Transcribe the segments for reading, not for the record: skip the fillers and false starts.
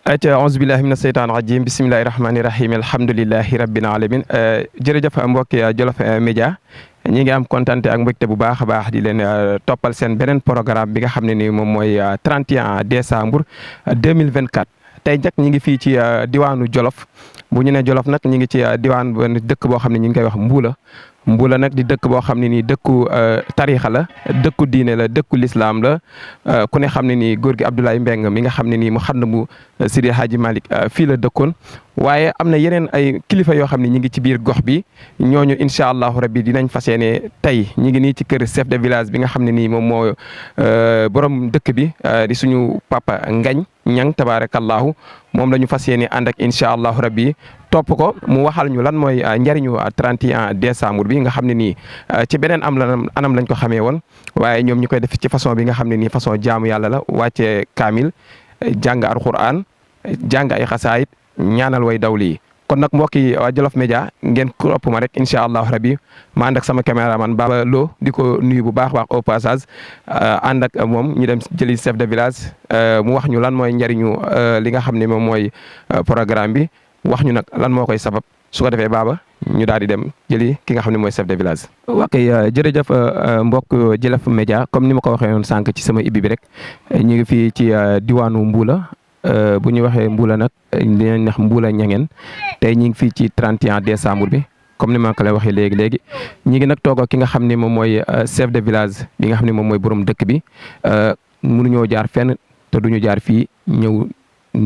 ayca auzu billahi mina seytaan rajim bisimilahi rahmaani rahim alhamdulilahi rabbil alamin jërëjëf mbokki Jolof Média ñi ngi am kontante ak mbégte bu baax a baax di leen toppal seen beneen programme bi nga xam ne ni moom mooy 31 décembre 2024 tey nag ñi ngi fii ci diwaanu Jolof bu ñu ne Jolof nag ñi ngi ci diwaan benn dëkk boo xam ne ñu ngi koy wax Mbuula nag di dëkk boo xam ne nii dëkku tariixa la dëkku diine la dëkku lislaam la ku ne xam ne nii góor gi Abdoulaye Mbeng mi nga xam ne nii mu xam na mu Sidi Hadji Malick fii la dëkkoon waaye am na yeneen ay kilifa yoo xam ne ñi ngi ci biir gox bi ñooñu incha allahu rabbi dinañ fas yéene tey ñi ngi nii ci kër chef de village bi nga xam ne nii moom moo borom dëkk bi di suñu papa Ngañ Ñang tabarakallahu moom la ñu fas yéene ànd ak incha allahu rabbi topp ko mu waxal ñu lan mooy njariñu 31 décembre bi nga xam ne nii ci beneen anam lañ ko xamee woon waaye ñoom ñu koy def ci façon bi nga xam ne nii façon jaamu yàlla la wàccee kaamil jàng alquran jàng ay xasaayit ñaanal way dawli yi kon nag mbokk yi waa Jolof Média ngeen topp ma rek incha allahu rabbi ma ànd ak sama caméraman Baba Lo di ko nuyu bu baax au passage ànd ak moom ñu dem jëli chef de village mu wax ñu lan mooy njariñu li nga xam ne moom mooy programme bi wax ñu nag lan moo koy sabab su ko defee Baba ñu daal di dem jëli ki nga xam ne mooy chef de village. ok jërëjëf mbokk Jolof Média comme ni ma ko waxee woon sànq ci sama ibbi bi rek ñu ngi fii ci diwaanu Mbuula. bu ñu waxee Mbuula nag dinañ wax Mbuula Ñangeen tey ñu ngi fii ci 31 décembre bi comme ni ma ko lay waxee léegi ñi ngi nag toog ak ki nga xam ne moom mooy chef de village bi nga xam ne moom mooy borom dëkk bi mënuñoo jaar fenn te duñu jaar fii ñëw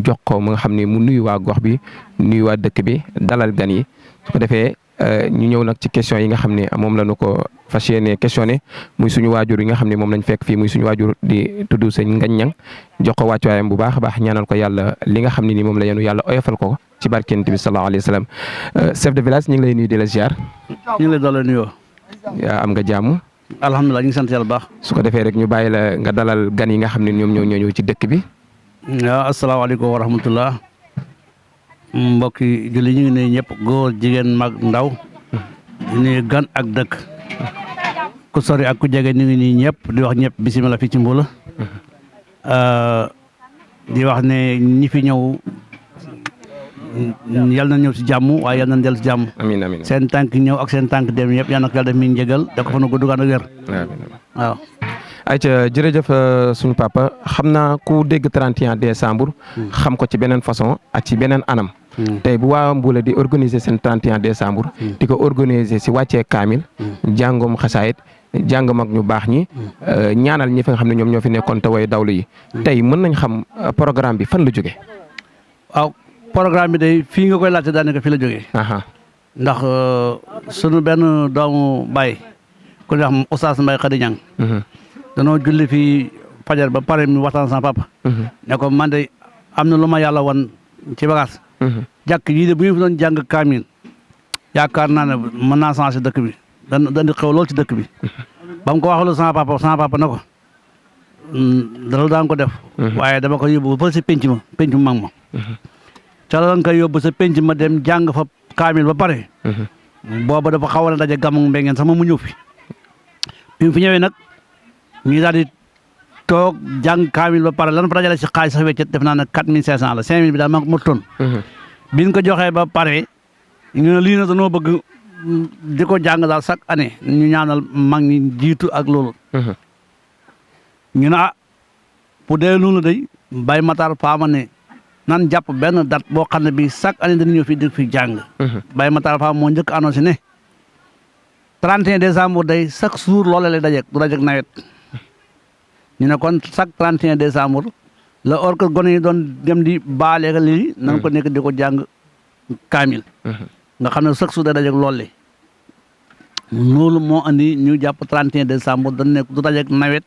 jox ko mu nga xam ne mu nuyu waa gox bi nuyu waa dëkk bi dalal gan yi su ko defee ñu ñëw nag ci question yi nga xam ne moom la ñu ko fas yéene questionné muy suñu waajur yi nga xam ne moom lañ fekk fii muy suñu waajur di tudd sëñ Ngañ Ñang jox ko wàccuwaayam bu baax a baax ñaanal ko yàlla li nga xam ne ni moom la yenu yàlla oyofal ko ci barkent bi sallallahu alayhi wa sallam chef de village ñu ngi lay nuyu di la ziar. ñu ngi lay doole nuyoo. yaa am nga jàmm. alhamdulilah ñu ngi sant yàlla baax. su ko defee rek ñu bàyyi la nga dalal gan yi nga xam ne ñoom ñoo ñëw ci dëkk bi. waaw asalaamaaleykum wa rahmatullah mbokki julli ñu ngi nuyu ñëpp góor jigéen mag ndaw di nuyu gan ak dëkk ku sori ak ku jege ñu ngi nii ñëpp di wax ñëpp bisimilah fii ci Mbuula di wax ne ñi fi ñëw yal na ñëw si jàmm waaye yal na dellu si jàmm. amiin amiin seen tànk ñëw ak seen tànk dem yëpp yal na ko yàlla def mi njëgal da ko fa na gudd ak wér. waaw. ayca jërëjëf suñu papa xam naa ku dégg 31 décembre. xam ko ci beneen façon ak ci beneen anam. tey bu waa Mbuula di organiser seen 31 décembre. di ko organiser si wàccee kaamil. jàngum xasaayit jàng mag ñu baax ñi. ñaanal ñi fi nga xam ne ñoom ñoo fi nekkoon te way dawlu yi. tey mën nañ xam programme bi fan la jógee. waaw programme bi day fii nga koy laajte daanaka fii la jógee. ndax sunu benn doomu baay ku ñuy wax Oustaz Mbaye Khady Niang. danoo julli fii fajar ba pare mi waxtaan sama papa. ne ko man de am na lu ma yàlla wan ci bagaas. jàkk yii de bu ñu fi doon jàng kaamil yaakaar naa ne mën naa changé dëkk bi dandi xew lool ci dëkk bi ba mu ko waxaloo sama papa ne ko dara daan ko def waaye dama ko yóbbu ba si penc mu mag ma ca la nga koy yóbbu sa penc ma dem jàng fa kaamil ba pare booba dafa xaw a daje gàmmu mbengeen sama mu ñëw fi bi mu fi ñëwee nag ñu daal di toog jàng kaamil ba pare lan fa dajale si xaalis sax weccet def naa ne 4500 la 5000 bi daal ma motoon biñ ko joxee ba pare ñu ne lii na dañoo bëgg di ko jàng daal chaque année ñu ñaanal mag ñi jiitu ak loolu ñu ne bu dee noonu day Baye Matar Faama ne nan jàpp benn date boo xam ne bi chaque année dañu ñëw fii di fi jàng Baye Matar Faama moo njëkk annoncé ne 31 décembre day chaque jour loolee lay dajeek du dajeek nawet ñu ne kon chaque 31 décembre la or que gone yi doon dem di baale lii nan ko nekk di ko jàng kaamil nga xam ne chaque jour day dajeek loolu loolu moo andi ñu jàpp 31 décembre dañ nekk du dajeek nawet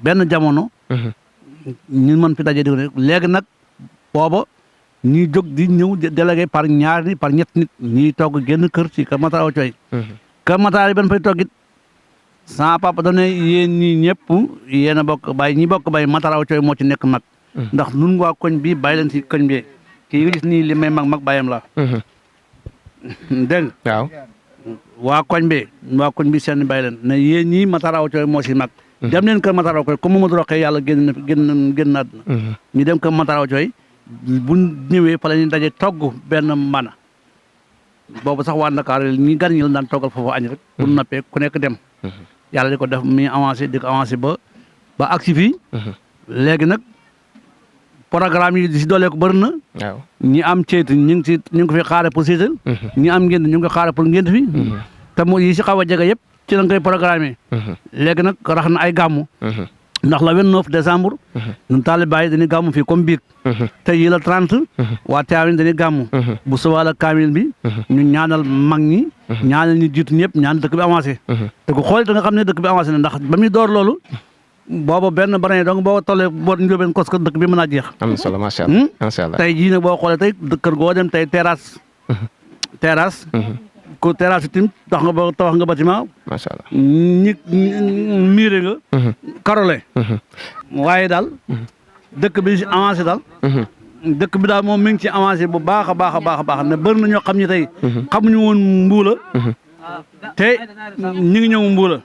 benn jamono ñu mën fi daje di ko nekk léegi nag booba ñuy jóg di ñëw délégué par ñaar ni par ñett nit ñuy togg génn kër ci Kër Matar Awa Coy Kër Matar yi ben fay toggit sama papa dane yéen ñi ñëpp yéen a bokk bay ñi bokk bay Matar Awa Coy moo ci nekk mag ndax nun waa koñ bi bàyyi leen si koñ bi kii nga gis nii li may mag bàyyam la dégg nga waaw waa koñ bi seen bàyyi leen ne yéen ñi Matar Awa Coy moo si mag dem leen Kër Matar Awa Coy comme Mamadou Rokhaya yàlla génn àdduna ñu dem Kër Matar Awa Coy bu ñëwee fa la ñuy daje togg benn mbana boobu sax waa Dakar ñi gan ñi la daan toggal foofu añ rek bu noppee ku nekk dem yàlla di ko def mi avancé di ko avancé ba agsi fii léegi nag programme yi di si doolee ko bëri na ñi am ceet ñu ngi ko fi xaare pour seetal ñi am ngént ñu ngi ko xaare pour ngént fi te mu yi si xaw a jege yëpp ci lañ koy programme léegi nag rax na ay gàmmu ndax la 29 décembre ñun taalibe yi dañuy gàmmu fii comme biig te yi la 30 waa Tiwaawan dañuy gàmmu bu subaa la kaamil bi ñu ñaanal mag ñi ñaanal ñu jiitu ñëpp ñaan dëkk bi avancé te ku xool da nga xam ne dëkk bi avancé na ndax ba muy door loolu booba benn barañe donc boo tollee boo njóobeen kos ko dëkk bi mën naa jeex am na solo macha allah macha allah tey jii nag boo xoolee tey kër goo dem tey terrasse ko terrasse tim tabax nga bâtiment macha allah ñi miire nga karole waaye daal dëkk bi si avancé daal dëkk bi daal moom mi ngi ci avancé bu baax a baax a baax a baax ne bëri na ñoo xam ne tey xamuñu woon Mbuula te ñi ngi ñëw Mbuula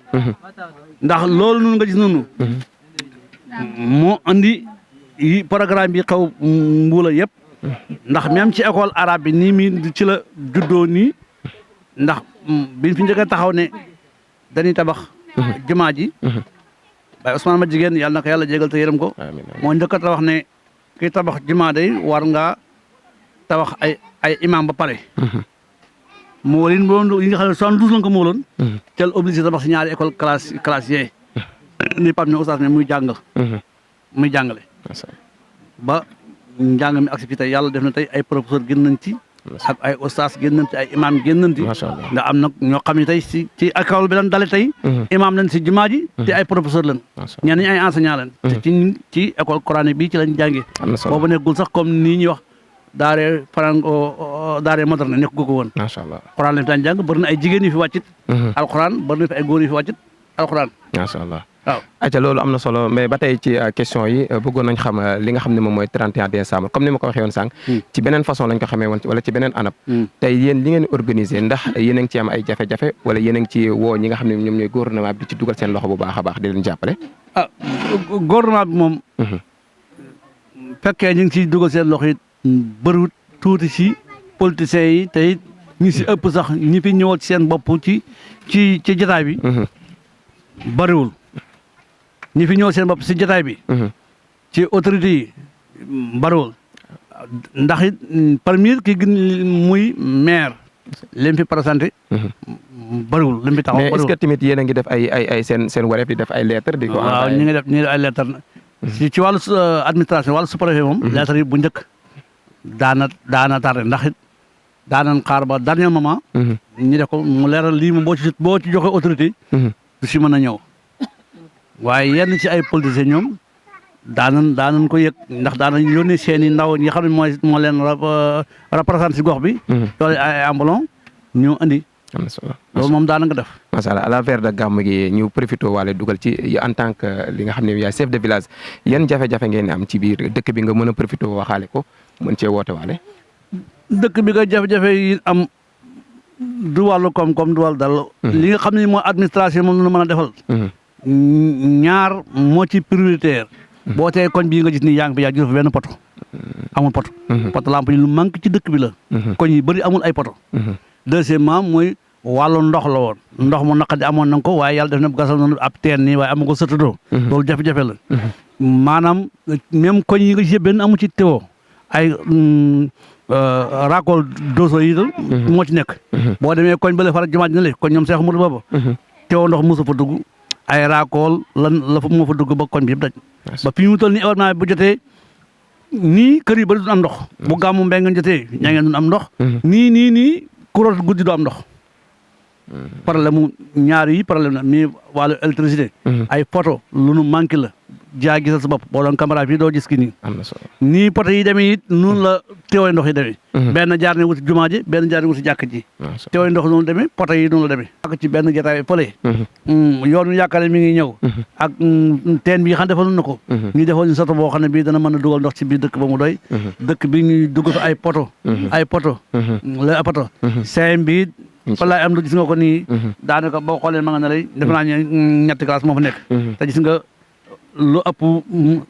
ndax loolu noonu nga gis noonu moo andi yi programme bi xaw Mbuula yëpp ndax même ci école arabe bi nii mi ci la juddoo nii ndax biñ fi njëkk a taxaw ne dañuy tabax jumaa ji waaye Ousmane ma jigéen yàlla na ko yàlla jégal te yërëm ko moo njëkk a tabax ne kii tabax jumaa day war ngaa tabax ay imam ba pare moo leen moom yi nga xam ne 72 lañ ko mooloon tel obligé tabax si ñaari école classe yee ni pam ne oustaz ne muy jàngale ba njàng mi activité yàlla def na tey ay professeur génn nañ ci ak ay oustaz génn nañ ci ay imam génn nañ ci nga am nag ñoo xam ne tey ci école bi lan dale tey imam lañ si jumaa ji te ay professeur lañ ñenn ñi ay enseignant lañ te ci école coranique bi ci lañ jàngee boobu nekkul sax comme nii ñuy wax daare moderne nekk gu ko woon macha allah Alxuraan lañ daan jàng bëri na ay jigéen yu fi wàccit alxuraan bëri na fi ay góor yu fi wàccit alxuraan macha allah waaw ayca loolu am na solo mais ba tey ci question yi bëggoon nañ xam li nga xam ne moom mooy 31 décembre comme ni ma ko waxee woon sànq ci beneen façon lañ ko xamee woon wala ci beneen anam tey yéen li ngeen organisé ndax yéen a ngi ci am ay jafe-jafe wala yéen a ngi ci woo ñi nga xam ne ñoom ñooy gouvernement bi di ci dugal seen loxo bu baax a baax di leen jàppale gouvernement bi moom fekkee ñu ngi ciy dugal seen loxo it bëriwut tuuti ci politiciens yi te it ñi si ëpp sax ñi fi ñëwal ci seen bopp ci jotaay bi bëriwul ñi fi ñëw seen bopp si jotaay bi ci autorité yi bariwul ndax it premier ki gën muy maire lim fi présenté bariwul lim fi taxaw mais est-ce que tamit yéen a ngi def ay seen wareef di def ay lettres di ko waaw ñu ngi def ay lettres ci wàllu administration wàllu sous-préfet moom lettres yi bu njëkk daana tardé ndax it daanan xaar ba dernier moment ñu def ko mu leeral lii moom boo ci joxe autorité du si mën a ñëw waaye yenn ci ay politiciens ñoom daanan ko yëg ndax daanan yónnee seen i ndaw ñi xam ne moo leen représenté si gox bi doole ay ambulance ñu andi am na solo loolu moom daana nga def macha allah à la veille de gàmm gi ñu profité waale dugal ci en tant que li nga xam ne yaay chef de village yan jafe-jafe ngeen am ci biir dëkk bi nga mën a profité waxaale ko mën cee woote waale dëkk bi nga jafe-jafe yi am du wàllu koom-koom du wàllu dal li nga xam ne mooy administration moom la mën a defal ñaar moo ci prioritaire boo tee koñ bii nga gis ni yaa ngi fi yaa gis fa benn poto amul poto poto lampe yi lu manque ci dëkk bi la koñ yi bëri amul ay poto deuxièmement mooy wàllu ndox la woon ndox mu naqadi amoon na ko waaye yàlla def na gasal noonu ab teen nii waaye amu ko sëtadoo loolu jafe-jafe la maanaam même koñ yi nga gis benn amu ci teewoo ay raakool doso yi moo ci nekk boo demee koñ bële fara jumaa ji na le koñ ñoom Seex Mudu booba teewoo ndox mosu fa dugg ay raakool la fa moo fa dugg ba koñ bi yëpp daj ba fi mu toll nii événement bu jotee nii kër yi bëri du am ndox bu gàmmu mbéy ngeen jotee ñaa ngeen du am ndox nii kuroot guddi du am ndox problème mu ñaar yi problème na mais wàllu électricité ay poto lu nu manqué la jaa gisal sa bopp boo doon caméra fii doo gis ki nii am na solo nii poto yi demee it noonu la teewee ndox yi demee benn jaar ne wuti jumaa ji benn jaar ne wuti jàkk ji teewee ndox noonu demee poto yi noonu la demee ak ci benn jotaay fële yoon wi yaakaar ne mi ngi ñëw ak teen bi xam defal na ko ñu defal ñu soto boo xam ne bii dana mën a dugal ndox ci biir dëkk ba mu doy dëkk bi ñuy dugg fa ay poto la poto CM bi walaay am lu gis nga ko nii daanaka boo xoolee ma nga ne lay def naa ñetti classe moo fa nekk te gis nga lu ëpp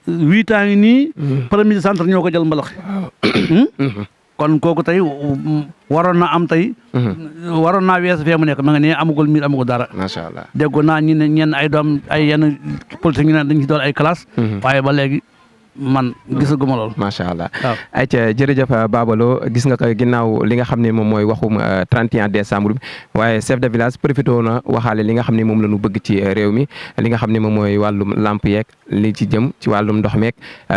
8 ans yi nii premier centre ñoo ko jël mbalax kon kooku tey waroon na am tey waroon naa weesu fee mu nekk ma nga ne amagul miir amagul dara macha allah déggoon naa ñi ne ñenn ay doom ay yenn politique ñu ne dañ ci doon ay classe waaye ba léegi man gisaguma lool. macha allah waaw ayca jërëjëf Babalo gis nga ko ginnaaw li nga xam ne moom mooy waxum 31 décembre bi waaye chef de village profité na waxaale li nga xam ne moom la ñu bëgg ci réew mi li nga xam ne moom mooy wàllum lamp yeeg li ci jëm ci wàllum ndox meeg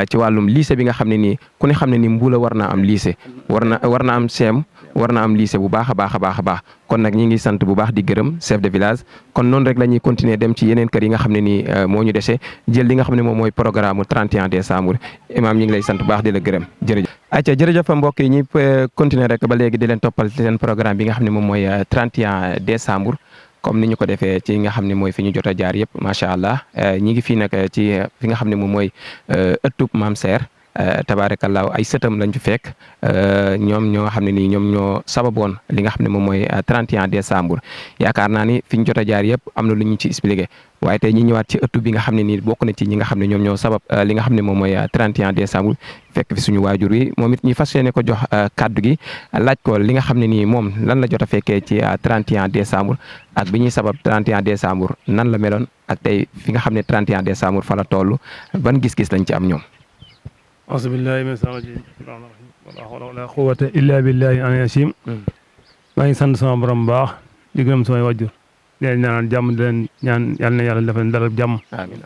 ci wàllum lycée bi nga xam ne nii ku ne xam ne ni Mbula war naa am lycée war na am CEM war na am lycée bu baax a baax a baax a baax kon nag ñi ngi sant bu baax di gërëm chef de village kon noonu rek la ñuy continuer dem ci yeneen kër yi nga xam ne nii moo ñu dese jël li nga xam ne moom mooy programme 31 décembre imaam ñi ngi lay sant bu baax di la gërëm jërëjëf. ayca jërëjëf mbokk yi ñi continuer rek ba léegi di leen toppal seen programme bi nga xam ne moom mooy 31 décembre comme ni ñu ko defee ci nga xam ne mooy fi ñu jot a jaar yëpp macha allah ñi ngi fii nag ci fi nga xam ne moom mooy ëttub Maam Seer tabaarakallaahu ay sëtam lañ fi fekk ñoom ñoo nga xam ne nii ñoom ñoo sababoon li nga xam ne moom mooy 31 décembre yaakaar naa ni fi ñu jot a jaar yëpp am na lu ñu ci expliqué waaye tey ñi ñëwaat ci ëttu bi nga xam ne nii bokk na ci ñi nga xam ne ñoom ñoo sabab li nga xam ne moom mooy 31 décembre fekk fi suñu waajur wi moom it ñi fas yéene ko jox kàddu gi laaj ko li nga xam ne nii moom lan la jot a fekkee ci 31 décembre ak bi ñuy sabab 31 décembre nan la meloon ak tey fi nga xam ne 31 décembre fa la toll ban gis-gis lañ ci am ñoom. auzu billaahi mina shaytaani rajiim wala hawla wala quwwata illaa billaahi al-aziim maa ngi sant sama borom bu baax di gërëm samay wàjjur di leen ñaanal jàmm di leen ñaan yal na yàlla defal dalal jàmm amiin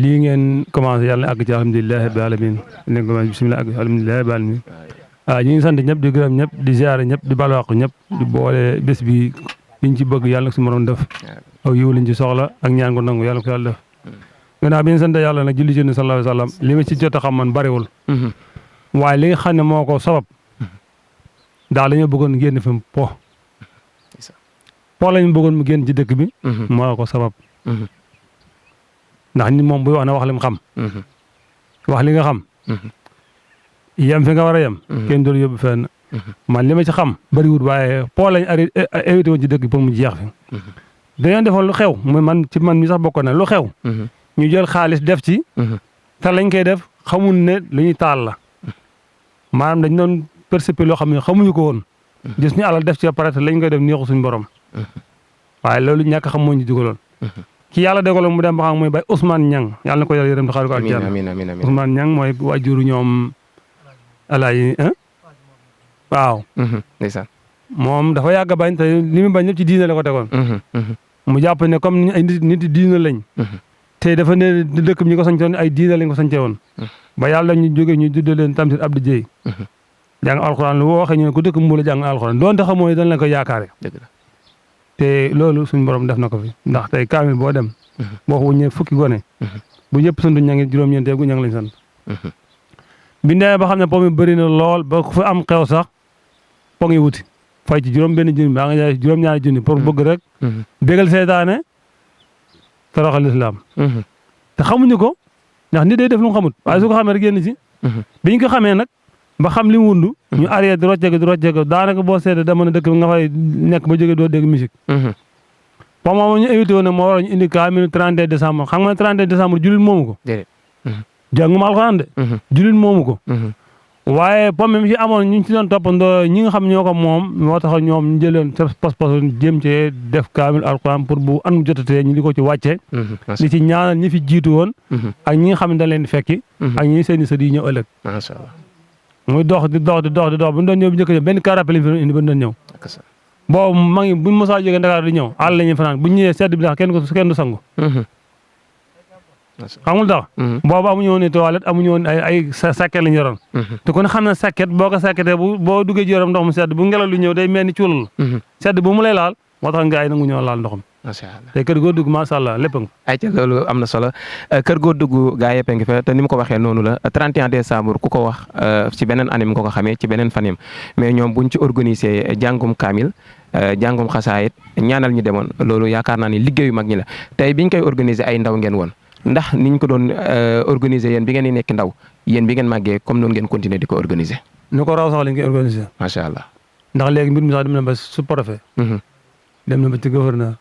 lii ngeen commencé yàlla na àgg ci alhamdulilah rabbil alamin ne ko bismillah àgg alhamdulilah rabbil alamin ñu ngi sant ñëpp di gërëm ñëpp di ziare ñëpp di balwaq ñëpp di boole bés bi liñ ci bëgg yàlla na ko suñu borom def aw yiw liñ ci soxla ak ñaan ko nangu yàlla ko yàlla def gannaaw bi ñu sant yàlla nag julli ci Nabi sallallahu alayhi wa sallam li ma ci jot a xam man bariwul waaye li nga xam ne moo ko sabab daal dañoo bëggoon génn fi po lañu bëggoon mu génn ci dëkk bi moo ko sabab ndax nit moom buy wax na wax li mu xam wax li nga xam yem fi nga war a yem kenn doolu yóbbu fenn man li ma ci xam bariwul waaye po lañ évité woon ci dëkk bi pour mu jeex fi dañoo defoon lu xew mu man mi sax bokkoon na lu xew ñu jël xaalis def ci te lañ koy def xamul ne lu ñuy taal la maanaam dañ doon perceper loo xam ne xamuñu ko woon gis ñu alal def ci pare te lañ koy def neexu suñu borom waaye loolu ñàkk xam moo ñu dugaloon ki yàlla dégaloon mu dem ba xam mooy bay Ousmane Niang yàlla na ko yàlla yërëm te xaaru ko ak jàmm Ousmane Niang mooy waajuru ñoom alaaji waaw ndeysaan moom dafa yàgg a bañ te li mu bañ ñëpp ci diine la ko tegoon mu jàpp ne comme ay nit diine lañ te dafa ne dëkk bi ñu ko sañcoon ay diine lañ ko sañce woon ba yàlla ñu jógee ñu tudde leen Tamsir Abdou Dieye jàng alxuraan lu waxee ñu ne ku dëkk Mbula jàng alxuraan doonte xamoo ne dañ la ko yaakaare te loolu suñ borom def na ko fi ndax tey kaamil boo dem boo ko wuññee fukki gone bu ñëpp santu ña ngi juróom-ñeentee gu ña ngi lañ sant bi ndee ba xam ne po mi bëri na lool ba ku fa am xew sax po ngi wuti fay ci juróom benn junni baa nga jaay juróom-ñaari junni pour bëgg rek bégal seytaane toroxal lislaam te xamuñu ko ndax nit day def lu mu xamut waaye su ko xamee rek génn ci biñ ko xamee nag ba xam li mu wundu ñu arrière di rocceeku daanaka boo seetee dama ne dëkk bi nga fay nekk ba jógee doo dégg musique po moom ñu invité woon ne moo war ñu indi kaamil 31 décembre xam nga 31 décembre jullit moomu ko jànguma alxuraan de jullit moomu ko waaye po même ci amoon ñu ci doon toppandoo ñi nga xam ñoo ko moom moo tax ñoom ñu jëloon pas-pas jéem cee def kaamil alxuraan pour bu an jotatee ñu di ko ci wàcce li ci ñaanal ñi fi jiitu woon ak ñi nga xam ne dañ leen di fekki ak ñi seeni sët yi ñëw ëllëg macha allah muy dox di dox bu ñu doon ñëw bu njëkk benn car rapide lañ fi indi ba ñu doon ñëw boobu ma ngi buñ mosaa jógee Dakar di ñëw àll la ñuy fanaan buñ ñëwee sedd bi ndax kenn du sangu xamul tax boobu amuñu woon toilette amuñu woon ay sàkket lañu yoroon te kon xam na sàkket boo ko sàkketee boo duggee ci yorom ndox mu sedd bu ngelaw lu ñëw day mel ni cuulal sedd bu mu lay laal moo tax nga ay nangu ñëw laal ndoxam macha allah te kër goo dugg macha allah lépp nga ay ca loolu am na solo kër goo dugg gaa yëpp a ngi fa te ni mu ko waxee noonu la 31 décembre ku ko wax ci beneen anim nga ko xamee ci beneen fanim mais ñoom buñ ci organiser jàngum kaamil jàngum xasaayit ñaanal ñi demoon loolu yaakaar naa ni liggéeyu mag ñi la tey biñ koy organiser ay ndaw ngeen woon ndax niñ ko doon organiser yéen bi ngeen di nekk ndaw yéen bi ngeen màggee comme noonu ngeen continuer di ko organiser ñu ko raw sax lañ koy organiser macha allah ndax léegi mbir mi sax dem na ba sous-préfet dem na ba ci gouverneur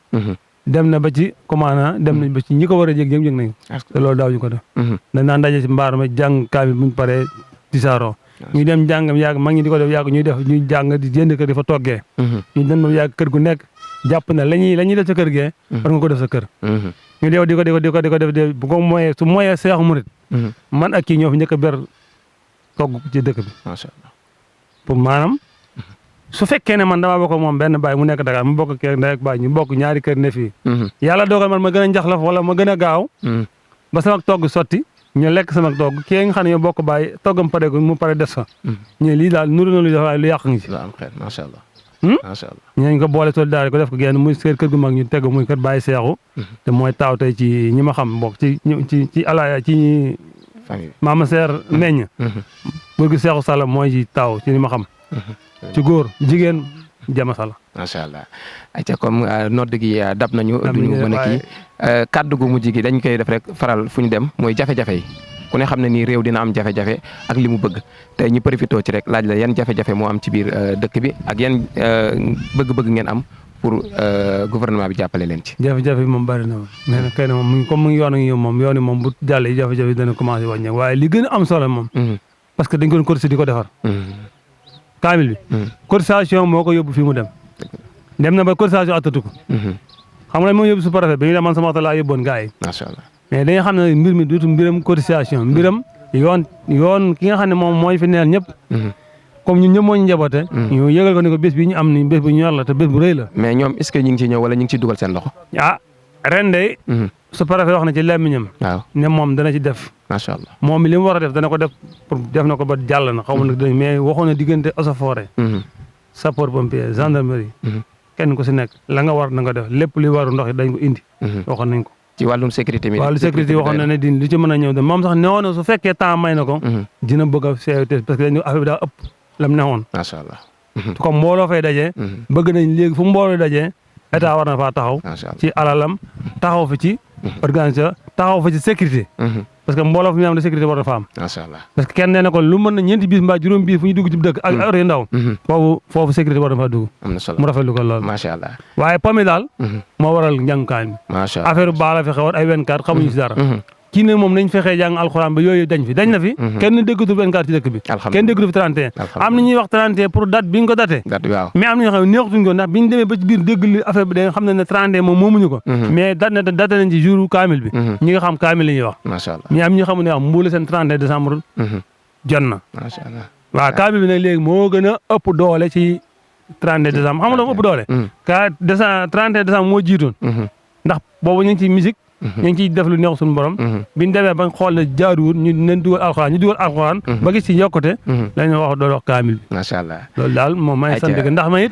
dem na ba ci commandant dem nañ ba ci ñi ko war a yëg yëg nañ te loolu daaw ñu ko def dañ naan daje ci mbaar ma jàng kaamil buñ paree tisaaroo ñu dem jàngam yàgg mag ñi di ko def yàgg ñuy jàng di jënd kër di fa toggee ñu dem ba yàgg kër gu nekk jàpp na la ñuy def sa kër gee war nga ko def sa kër ñu deew di ko def bu ko moyee su moyee seexu murit man ak kii ñoo fi njëkk a ber togg ci dëkk bi macha allah pour maanaam su fekkee ne man damaa bokk moom benn baay mu nekk Dakar mu bokk kër ndey ak baay ñu bokk ñaari kër ne fii yàlla dogal man ma gën a njaxlaf wala ma gën a gaaw ba sama togg sotti ñu lekk sama togg kii nga xam ne ñoo bokk baay toggam pare ko mu pare des fa ñu lii daal nuru na lu def waaye lu yàq ngi ci macha allah macha allah ñooñu ko boole sol daal ko def ko genn muy kër gu mag ñu teg muy kër Baye Seexu te mooy taaw tey ci ñi ma xam bokk ci alaaya ci maama seer meññ góor gi Seexu Sall mooy ci taaw ci ñi ma xam ci góor jigéen jama sala macha allah ayca comme nodd gi dab nañu duñu mën a kii kàddu gu mujj gi dañ koy def rek faral fu ñu dem mooy jafe-jafe yi ku ne xam ne nii réew dina am jafe-jafe ak li mu bëgg tey ñu profité ci rek laaj la yan jafe-jafe moo am ci biir dëkk bi ak yan bëgg-bëgg ngeen am pour gouvernement bi jàppale leen ci. jafe-jafe bi moom bari na moom nee na kay na moom comme mu ngi yoon ak yow moom yoon moom bu jàllee jafe-jafe dana commencé wàññeeku waaye li gën a am solo moom. parce que dañ ko doon cotiser di ko defar. kaamil bi. cotisation moo ko yóbbu fii mu dem. dem na ba cotisation attatu ko. xam nga moo yóbbu su préfet bi ñu demoon sama waxtaan laa yóbboon gars yi. macha allah. mais dañuy xam ne mbir mi duutu mbiram cotisation mbiram yoon ki nga xam ne moom mooy fi neel ñëpp. comme ñun ñëpp moo ñu njaboote. ñu yëgal ko ne ko bés bi ñu am ni bés bu ñu yor la te bés bu rëy la. mais ñoom est-ce que ñu ngi ciy ñëw wala ñu ngi ciy dugal seen loxo. ah ren de. su préfet wax na ci làmmiñam. waaw ne moom dana ci def. macha allah moom li mu war a def dana ko def pour def na ko ba jàll na xaw ma nag mais waxoon na diggante eaux et forêt. sapeur pompier gendarmerie. kenn ku si nekk la nga war na nga def lépp li waru ndox yi dañ ko indi. waxoon nañ ko. ci wàllum sécurité mi. wàllu sécurité waxoon na ne di li ci mën a ñëw de moom sax newoon na su fekkee temps may na ko. dina bëgg a seetlu parce que dañu affaire bi daa ëpp lam newoon. macha allah. comme mbooloo fay dajee. bëgg nañ léegi fu mbooloo dajee. état war na faa taxaw. ci alalam taxaw fi ci. organisation taxaw fa ci sécurité. parce que mbooloo fu ñu am de sécurité war na fa am. macha allah parce que kenn nee na ko lu mën na ñeenti bis mbaa juróom bii fu ñu dugg ci dëkk ak oto yu ndaw. foofu sécurité war na faa dugg. am na solo mu rafetlu ko lool. macha allah. waaye PAMI daal. moo waral njàngukaay mi. macha allah affaire bu baax la fi xewoon ay 24 xamuñu si dara. kii ne moom nañ fexee jàng alxuraan ba yooyu dañ na fi. kenn déggatul 24 ci dëkk bi. kenn déggatul fi 31. am na ñuy wax 31 pour date bi ñu ko daté. waaw mais am na ñoo xam ne neexatuñ ko ndax bi ñu demee ba ci biir dégg li affaire bi da xam ne 31 moom moomuñu ko. mais daté nañ ci jour kaamil bi. ñi nga xam kaamil la ñuy wax. macha allah mais am ñi xamu ne wax mbuule seen 31 décembre. jot na. macha allah waaw kaamil bi nag léegi moo gën a ëpp doole ci 31 décembre xam nga ëpp doole. 31 décembre moo jiitoon. ndax boobu ñu ngi ci musique. ñu ngi ciy def lu neex suñu borom. biñ demee ba xool ne jaaduwul ñu nen dugal alxuraan. ba gis ci yokkute. lañ wax doon wax kaamil bi. macha allah loolu daal moom maa ngi sant ndax ma it.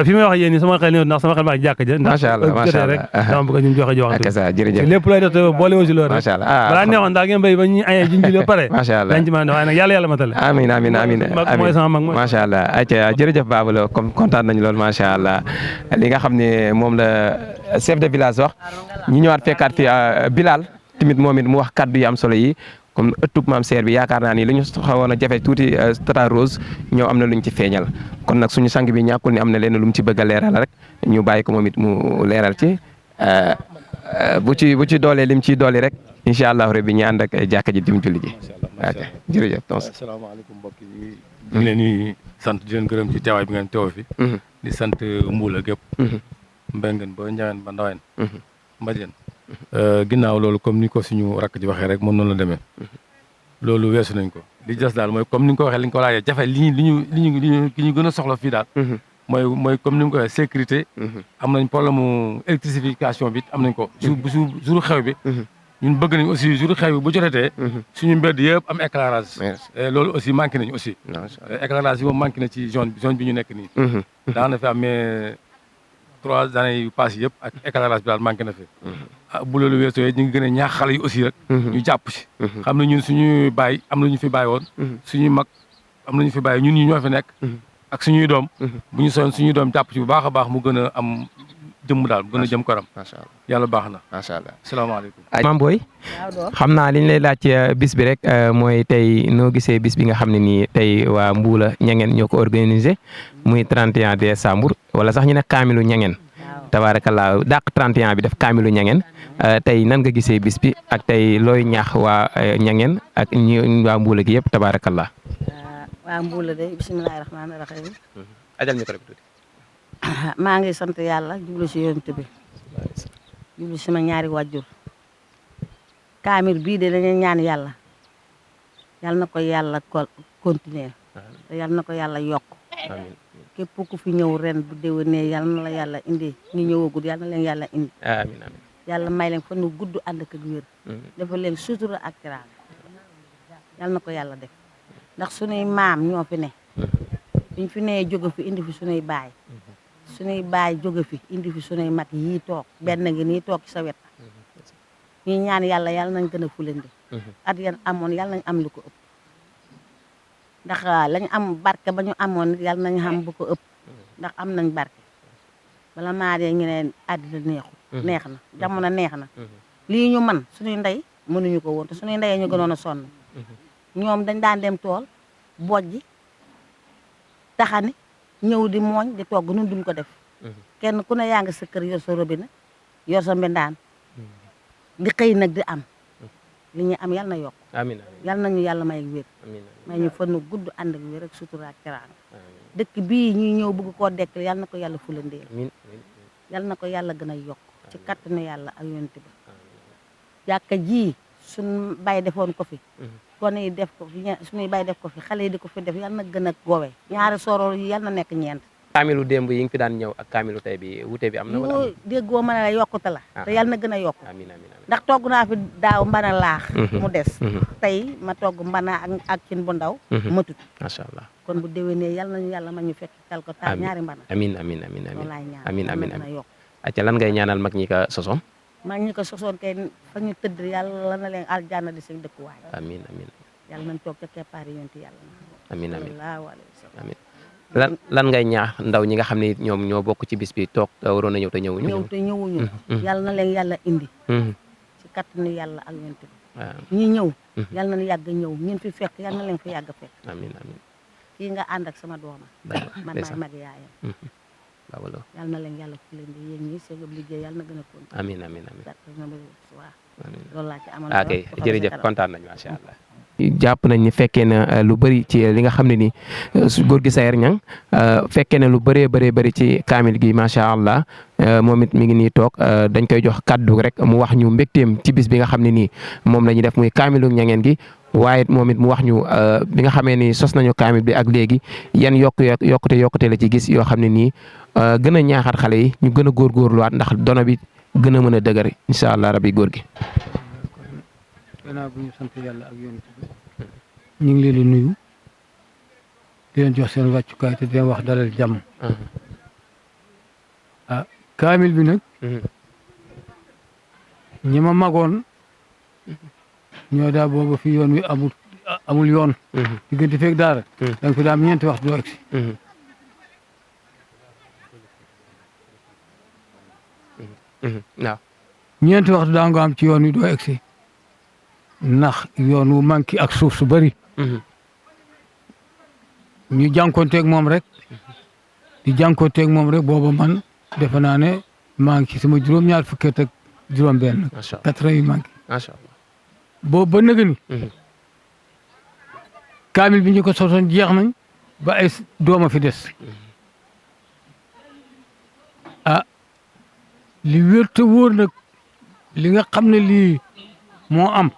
fi may wax yéen nii sama xel néew ndax sama xel maa ngi jàkk ja. macha allah macha allah rek dama bëgg ñu joxe ak sa jërëjëf lépp lay def te boole wu si loolu rek. macha allah balaa neexoon daal ngeen béy ba ñu ayee jiñ ji pare. macha allah dañ ci mën a waaye nag yàlla matale. amiin amiin amiin mooy sama mag mooy. macha allah ayca jërëjëf Baba Lo comme kontaan nañu lool macha allah li nga xam ne moom la chef de village wax ñu ñëwaat fekkaat fi Bilal tamit moom it mu wax kaddu yi am solo yi comme ëttub maam seer bi yaakaar naa ni lu ñu xawoon a jafe tuuti Tata Rose ñëw am na lu ñu ci feeñal kon nag suñu sang bi ñàkkul ni am na leen lu mu ci bëgg a leeral rek ñu bàyyi ko moom it mu leeral ci bu ci doolee lim ciy dooli rek incha allah rabbi ñu ànd ak jàkka ji dim julli ji ok jërëjëf tons asalaamaaleykum mbokk yi ñu ngi leen di sant di leen gërëm ci teewaay bi ngeen teew fi di sant Mbuula gépp Mbengen ba Njaween ba Ndaween Mbadien ginnaaw loolu comme ni ko suñu rakk ji waxee rek moom noonu la demee loolu weesu nañ ko li des daal mooy comme ni nga ko waxee li nga ko laajee jafe li ñu gën a soxla fii daal mooy comme ni nga ko waxee sécurité am nañ problème mu électrification bi am nañ ko jour xew bi ñun bëgg nañ aussi jour xew bi bu jotetee suñu mbedd yëpp am éclairage loolu aussi manqué nañu aussi éclairage yi moom manqué na ci zone bi ñu nekk nii daana fi amee 3 années yu passé yëpp ak éclairage bi daal manqué na fi bu loolu weesoo ñu ngi gën a ñaax xale yi aussi rek ñu jàpp si xam ne ñun suñuy baay am na ñu fi bàyyi woon suñuy mag am na ñu fi bàyyi ñun ñi ñoo fi nekk ak suñuy doom bu ñu soon suñuy doom jàpp ci bu baax a baax mu gën a am jëmm daal mu gën a jëm kanam macha allah yàlla baax na macha allah asalaamaaleykum Mame Boye xam naa li ñu lay laaj ci bis bi rek mooy tey noo gisee bis bi nga xam ne nii tey waa Mbuula Ñangeen ñoo ko organisé muy 31 décembre wala sax ñu ne kaamilu Ñangeen tabaarakallaa dàq 31 bi def kaamilu ñangeen tey nan nga gisee bis bi ak tey looy ñaax waa ñangeen ak ñi waa Mbuula gi yëpp tabaarakallaa. waa Mbuula de bisimilahi rahmaani rahim. ajal micro bi tuuti. maa ngi sant yàlla jublu si yonent bi jublu sama ñaari wàjjur kaamil bii de dañuy ñaan yàlla yal na ko yàlla continuer te yal na ko yàlla yokk képp ku fi ñëw ren bu déwénee yal na la yàlla indi ñu ñëwagul yal na leen yàlla indi amiin amiin yàlla may leen fan nu gudd ànd ak wér dafa leen sutura ak teraanga yal na ko yàlla def ndax sunuy maam ñoo fi ne biñ fi nee jóge fi indi fi sunuy baay jóge fi indi fi sunuy mag yii toog benn ngi nii toog ci sa wet ñi ñaan yàlla yàlla nañ gën a fulandi at yan amoon yàlla nañ am lu ko ëpp ndax lañ am barke ba ñu amoon yàlla nañ xam bu ko ëpp ndax am nañ barke bala maa dee ñu ne àddina neex na jamono neex na lii ñu man suñuy ndey mënuñu ko woon te suñuy ndey ñu gënoon a sonn ñoom dañ daan dem tool bojji taxani ñëw di mooñ di togg nun duñ ko def kenn ku ne yaa ngi sa kër yor sa robinet yor sa mbindaan di xëy nag di am li ñu am yal na yokk amiin yal nañu yàlla may wér may ñu fan gudd ànd ak wér ak sutura ak teraanga dëkk bii ñuy ñëw bëgg koo dekk yal na ko yàlla fulandeel yal na ko yàlla gën a yokk ci kattanu yàlla ak yonent ba jàkka ji suñ bay defoon ko fi kon yi def ko fi suñuy bay def ko fi xale yi di ko fi def yal na gën a gowe ñaari soror yi yal na nekk ñeent kaamilu démb yi nga fi daan ñëw ak kaamilu tey bi wute bi am na wala déggoo ma ne la yokkute la te yal na gën a yokk amiin amiin ndax togg naa fi daaw mbana laax mu des tey ma togg mbana ak cin bu ndaw matut macha allah kon bu déwénee yal nañu yàlla ma ñu fekk tal ko ta ñaari mbana amiin amiin amiin loolu laay ñaan amiin amiin gën a yokk acca lan ngay ñaanal mag ñi ka sosoon mag ñi ko sosoon kay fa ñu tëdd yàlla na leen aljanna di seen dëkkuwaay amiin amiin yàlla nañ toog ca keppaar yi yonti yàlla amiin amiin sallallahu alayhi wa sallam amiin lan ngay ñaax ndaw ñi nga xam ne ñoom ñoo bokk ci bis bi toog waroon a ñëw te ñëwuñu yàlla na leen yàlla indi ci kattanu yàlla ak yonti bi ñi ñëw yàlla nañ yàgg ñëw ñun fi fekk yàlla na leen fi yàgg fekk amiin amiin kii nga ànd ak sama dooma man maay mag yaayam yàlla na leen yàlla fu leen di yéen ñi seen liggéey yàlla na gën a kontaan amiin amiin amiin waaw loolu laa ci amoon ok jërëjëf kontaan nañ macha allah jàpp nañ ni fekkee na lu bëri ci li nga xam ne ni góor gi Sayer Niang fekkee na lu bëree bëri ci kaamil gi macha allah moom it mi ngi nii toog dañ koy jox kaddu rek mu wax ñu mbégteem ci bis bi nga xam ne nii moom la ñuy def muy kaamilu ñangeen gi waaye moom it mu wax ñu bi nga xamee ni sos nañu kaamil bi ak léegi yan yokkute la ci gis yoo xam ne nii gën a ñaaxaat xale yi ñu gën a góorgóorluwaat ndax dono bi gën a mën a dëgër incha allah rabi góor gi. gannaaw bu ñu sant yàlla ak yonent bi ñu ngi leen di nuyu di leen jox seen wàccukaay te di leen wax dalal jàmm kaamil bi nag ñi ma magoon ñoo daa booba fi yoon wi amul yoon diggante feeg daara da nga fi daa am ñeenti waxtu doo egsi waaw ñeenti waxtu daa nga am ci yoon wi doo egsi ndax yoon wu manqué ak suuf su bëri ñu jànkoonteeg moom rek di jànkoonteeg moom rek booba man defe naa ne maa ngi ci sama juróom-ñaar fukki at ak juróom-benn 4 yu manqué macha allah boobu ba nëgë ni kaamil bi ñu ko sosoon jeex nañ ba ay dooma fi des li wér te wóor nag li nga xam ne lii moo am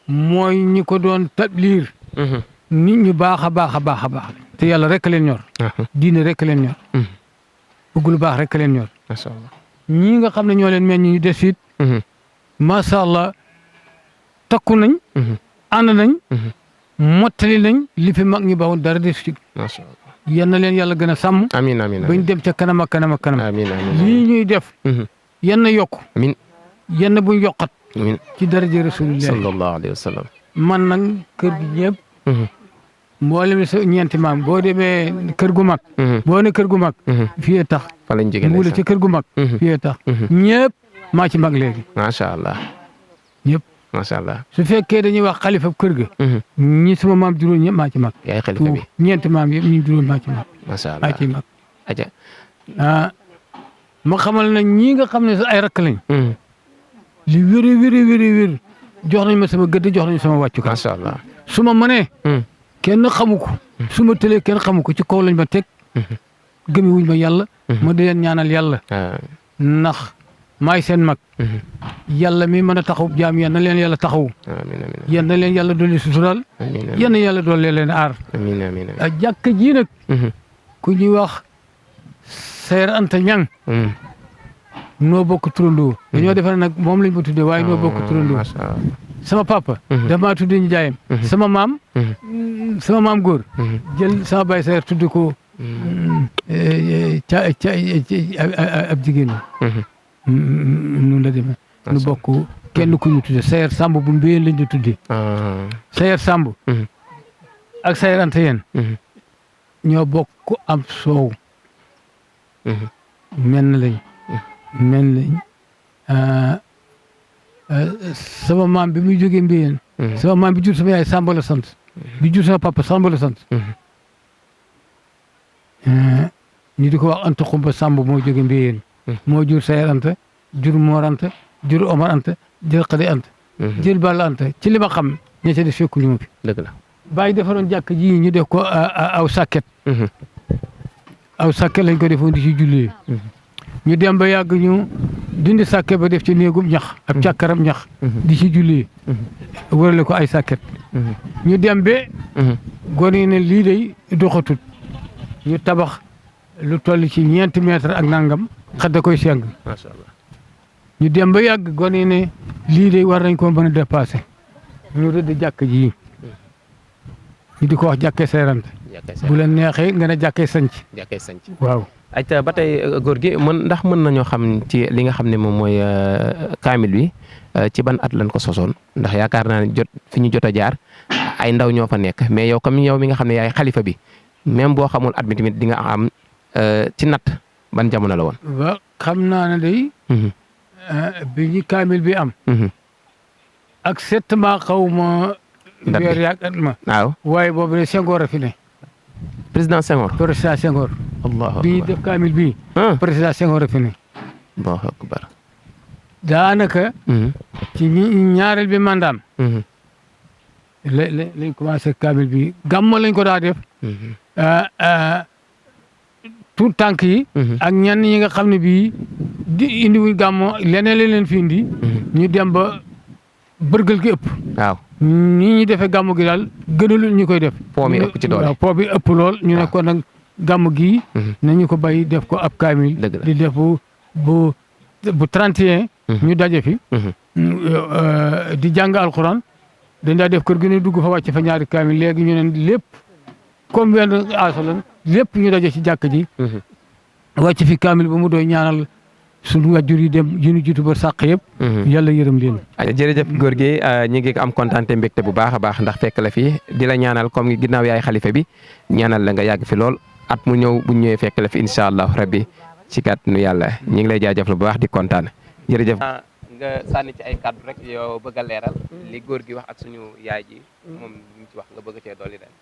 mooy ñi ko doon tabliir nit ñu baax a baax a baax a baax te yàlla rek leen ñor diine rek leen ñor bëgg lu baax rek leen ñor macha allah ñii nga xam ne ñoo leen mel ñu des it macha allah takku nañ ànd nañ mottali nañ li fi mag ñi baaxul dara des ci macha allah yal na leen yàlla gën a sàmm amiin amiin bañ dem ca kanam ak kanam ak kanam amiin amiin lii ñuy def yan na yokk amiin yan na buñ yokkat amiin ci daraja rasulillah sallallahu alayhi wa sallam man nag kër gi ñëpp mboolem sa ñeenti maam boo demee kër gu mag boo ne kër gu mag fii tax fa lañ jógee Mbuula ci kër gu mag fii tax ñëpp maa ci mag léegi macha allah ñëpp macha allah su fekkee dañuy wax xalifa kër ga ñi sama maam juróom ñëpp maa ci mag yaay xalifa bi ñeenti maam yëpp ñu juróom maa ci mag macha allah maa ci mag aja ma xamal na ñii nga xam ne ay rakk lañ. li wéri jox nañ ma sama gëdd jox nañ sama wàccukaay. macha allah su ma mënee. kenn xamu ko. su ma tëlee kenn xamu ko ci kaw lañ ma teg. gëmi wuñ ma yàlla. ma di leen ñaanal yàlla. ndax maay seen mag. yàlla mi mën a taxaw jaam yal na leen yàlla taxaw. yal na leen yàlla dolli sutural. yal na yàlla dolli leen aar. jàkka ji nag. ku ñuy wax Sayer Anta Ñang noo bokk turandoo. dañoo defe nag moom lañ ma tuddee waaye noo bokk turandoo. sama papa. dafa maa tuddee ñu jaayam. sama maam góor. jël sama baay Sayer tudd ko ab jigéen ñi. noonu la demee. nu bokk kenn ku ñu tuddee Sayer Samb bu mbéyeen lañ ñu tuddee. Sayer Samb. ak Sayer Anta yéen. ñoo bokk am soow. menn lañ. sama maam bi muy jógee mbéyeen. sama maam bi jur sama yaay Samba la sant. bi jur sama papa Samba la sant. ñu di ko wax Anta Xumba Samb moo jógee mbéyeen. moo jur Sayer Anta jur Mor Anta jur Omar Anta jël Xadi Anta. jël Balla Anta ci li ma xam ña ca des fekkuñu ma fi. dëgg la bàyyi defaroon jàkk ji ñu def ko aw sàkket. aw sàkket lañ ko defoon di ci jullee. ñu dem ba yàgg ñu dindi sàkket ba def ci néegum ñax ab càkkaram ñax. di ci jullee. wërale ko ay sàkket. ñu dem ba. gone yi ne lii day doxatut ñu tabax lu toll ci 4 mètres ak nangam xadda koy seng. macha allah ñu dem ba yàgg gone yi ne lii day war nañ ko mën a dépassé ñu rëdd jàkk ji ñu di ko wax jàkkee Sayer Anta. bu leen neexee nga ne jàkkee sanc. waaw. ayca ba tey góor gi ndax mën nañoo xam ci li nga xam ne moom mooy kaamil bi ci ban at lañ ko sosoon ndax yaakaar naa ne fi ñu jot a jaar ay ndaw ñoo fa nekk mais yow comme yow mi nga xam ne yaay xalifa bi même boo xamul at mi tamit di nga am ci natt ban jamono la woon. waaw xam naa ne day. bi ñu kaamil bi am. ak 7 mois xaw ma. weer yaag at ma. waaw waaye boobu de Senghor a fi ne. président Senghor. président Senghor. allahu akbar bi def kaamil bi. président Senghor a fi ne. allahu akbar. daanaka. ci ñaareel bi mandaam. lañ commencé kaamil bi gàmmo lañ ko daa def. tout tànk yi. ak ñenn ñi nga xam ne bii di indiwuñ gàmmo leneen la leen fi indi. ñu dem ba bërgël gi ëpp. waaw ni ñuy defee gàmmu gi daal gënalul ñu koy def. po mi ëpp ci doole waaw po bi ëpp lool. ñu ne ko nag gàmmu gii. nañu ko bay def ko ab kaamil. di def bu 31. ñu daje fi. di jàng alxuraan dañ daa def kër gi ne dugg fa wàcc fa ñaari kaamil léegi ñu ne lépp comme wenn asolan lépp ñu daje ci jàkk ji. wàcc fi kaamil ba mu doy ñaanal suñu wàjjur yi dem yi ñu jiitu ba sàq yëpp. yàlla yërëm leen. jërëjëf góor gi ñi ngi am kontaan te mbégte bu baax a baax ndax fekk la fi di la ñaanal comme ginnaaw yaay xalifa bi ñaanal la nga yàgg fi lool at mu ñëw bu ñëwee fekk la fi incha allah rabbi ci kàttanu yàlla ñi ngi lay jaajëfal bu baax di kontaan jërëjëf. nga sànni ci ay kàddu rek yow bëgg a leeral li góor gi wax ak suñu yaay ji moom ñu ci wax nga bëgg cee dolli leen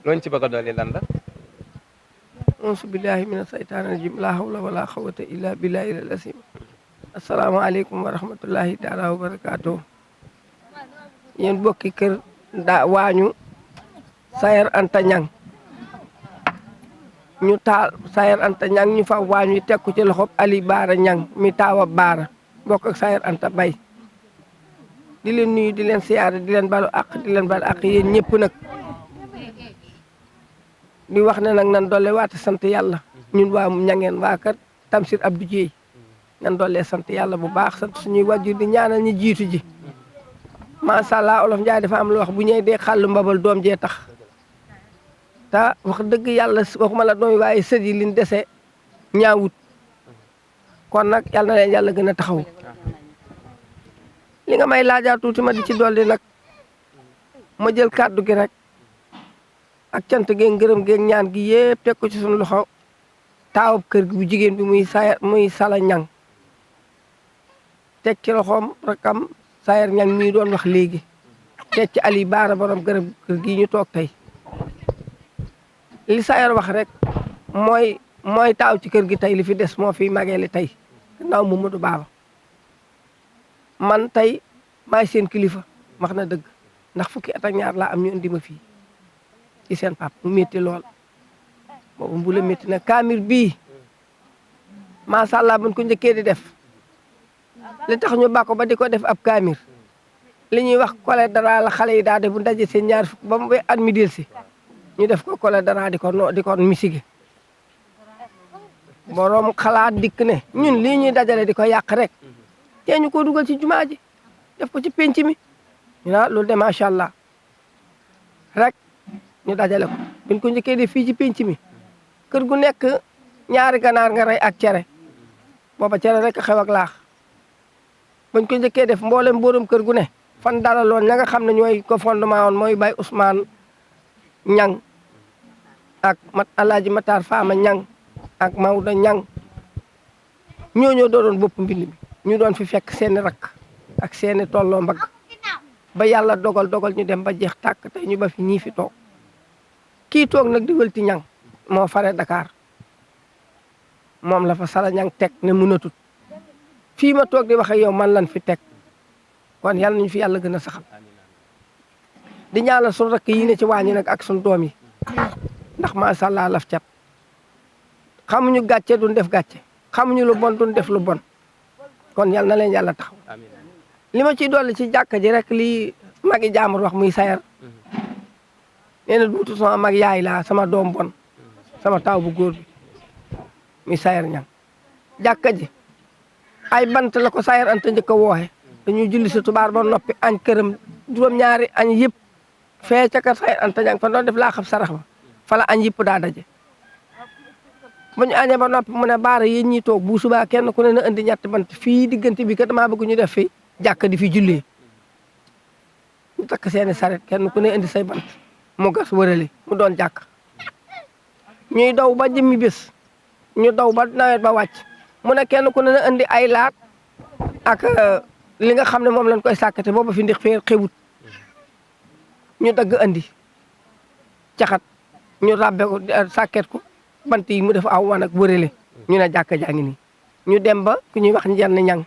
looñu ci bëgg a dolli lan la. auzu billahi mina saytaani rajim la hawla wala quwwata illa billahi al-azim. asalaamaaleykum wa rahmatullahi taala wa barakaatu. yéen bokki kër waañu Sayer Anta Ñang ñu taal Sayer Anta Ñang ñu fa waañu teg ko ci loxob Ali Baara Ñang mi taawa Baara bokk ak Sayer Anta Bay di leen nuyu di leen siyaare di leen balu àq yéen ñëpp nag di wax ne nag nan doole waate sant yàlla ñun waa ñangeen waa kër Tamsir Abdou Dieye nan doole sant yàlla bu baax sant suñuy wàjjur di ñaanal ñi jiitu ji macha allah olof Njaay dafa am lu wax bu ñëwee dee xàllu mbabal doom jee tax te wax dëgg yàlla waxuma la doom waaye sët yi liñ dese ñaawut kon nag yàlla na leen yàlla gën a taxaw li nga may laajaa tuuti ma di ci dolli nag ma jël kàddu gi rek ak cant geeg ngërëm geeg ñaan gi yëpp teg ko ci suñu loxo taawub kër gi bu jigéen bi muy Sala Ñang teg ci loxoom rakam Sayer Ñang mii doon wax léegi teg ci Ali Baara borom kër gi ñu toog tey li Sayer wax rek mooy mooy taaw ci kër gi tey li fi des moo fi mageeli tey gannaaw Mamadou Baba man tey maay seen kilifa wax na dëgg ndax fukki at ak ñaar laa am ñu indi ma fii ci seen pap mu métti lool boobu mbula métti na kaamir bii macha allah buñ ko njëkkee di def li tax ñu bàkko ba di ko def ab kaamir li ñuy wax kole dara la xale yi daa def bu ndaje seen ñaar fukk ba mu at mi del si ñu def ko kole dara di ko misige borom xalaat dikk ne ñun lii ñuy dajale di ko yàq rek tee ñu ko dugal ci jumaa ji def ko ci penc mi ñu naa loolu de macha allah rek ñu dajale ko buñ ko njëkkee def fii ci penc mi kër gu nekk ñaari ganaar nga rey ak cere booba cere rek xew ak laax bañ ko njëkkee def mboolem borom kër gu ne fan dalaloon ña nga xam ne ñooy ko fondement woon mooy Baye Ousmane Ñang ak Alaaji Matar Fama Ñang ak Maodo Ñang ñooñoo doon bopp mbind mi ñu doon fi fekk seeni rakk ak seeni tolloo mbagg ba yàlla dogal ñu dem ba jeex tàkk tey ñu ba fi ñii fi toog kii toog nag di wëlti Ñang moo fare Dakar moom la fa Sala Ñang teg ne mënatut fii ma toog di wax ak yow man lan fi teg kon yàlla nañu fi yàlla gën a saxal di ñaanal suñu rakk yi ne ci wàññi nag ak suñu doom yi ndax macha allah laf cat xamuñu gàcce duñ def gàcce xamuñu lu bon duñ def lu bon kon yàlla na leen yàlla taxaw li ma ciy dolli ci jàkka ji rek lii magi jaamur wax muy sayar nee na duutu sama mag yaay laa sama doom bon sama taw bu góor bi muy sayar Ñang jàkka ji ay bant la ko sayar anta njëkk a wooxe dañuy julli si tubaar ba noppi añ këram juróom-ñaari añ yëpp fee ca kër sayar anta Ñang fa doon def laa xam sarax ba fala añ yëpp daa daje bu ñu añee ba noppi mu ne baara yéen ñi toog bu subaa kenn ku ne na indi ñetti bant fii diggante bi kat damaa bëgg ñu def fi jàkk di fi jullee ñu takk seeni saret kenn ku ne indi say bant mu gas wërale mu doon jàkk ñuy daw ba jëmmi bés ñu daw ba nawet ba wàcc mu ne kenn ku ne na indi ay laat ak li nga xam ne moom lañ koy sàkkate booba fi ndi xewut ñu dagg andi caxat ñu rabbe ko sàkket ko bant yi mu def aw wan ak wërale ñu ne jàkka jaa ngi nii ñu dem ba ku ñuy wax Njenn Ñang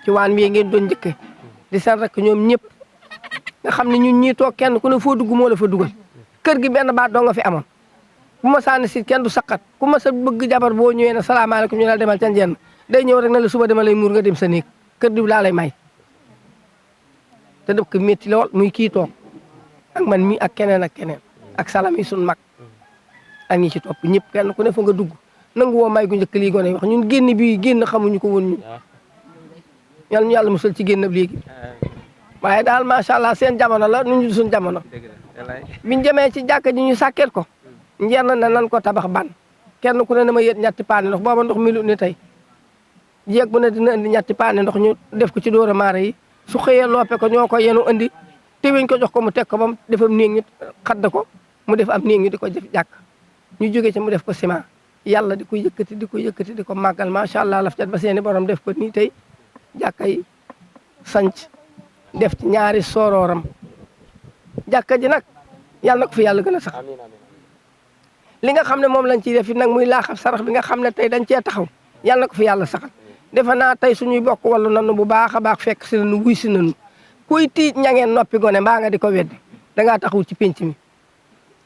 ci waan wi ngeen doon njëkke di seen rek ñoom ñëpp nga xam ne ñun ñii toog kenn ku ne foo dugg moo la fa dugal kër gi benn baat doo nga fi amoon bu ma saani si kenn du saqat ku ma sa bëgg jabar boo ñëwee ne salaamaaleykum ñu la demal ca Njenn day ñëw rek na la suba dama lay muur nga dem sa néeg kër di laa lay may te dëkk métti lool muy kii toog ak man mi ak keneen ak salam yi suñ mag ak ñi ci topp ñëpp kenn ku ne fa nga dugg nangu woo may gu njëkk lii gone wax ñun génn bi génn xamuñu ko woon ñu yal ñu yàlla musal ci génn léegi waaye daal macha allah seen jamono la nu ñu suñ jamono biñ demee ci jàkka ji ñu sàkket ko Njenn na nan ko tabax ban kenn ku ne na ma yët ñetti paane ndox booba ndox milut ni tey jéeg bu ne dina indi ñetti paane ndox ñu def ko ci dóora maare yi su xëyee loppe ko ñoo ko yenu indi tewiñ ko jox ko mu teg ko ba mu defam néeg ñu xadd ko mu def am néeg ñu di ko def jàkk ñu jóge ci mu def ko ciment yàlla di ko yëkkati di ko màggal macha allah laf cat ba seeni borom def ko nii tey jàkka yi sanc def ci ñaari soorooram jàkka ji nag yàlla na ko fi yàlla gën a sax li nga xam ne moom lañ ciy def it nag muy laaxab sarax bi nga xam ne tey dañ cee taxaw yàlla na ko fi yàlla saxal defe naa tey suñuy bokk wallu nanu bu baax a baax fekk si nanu wuy si nanu kuy tiit ñangeen noppi gone mbaa nga di ko weddi dangaa taxawul ci penc mi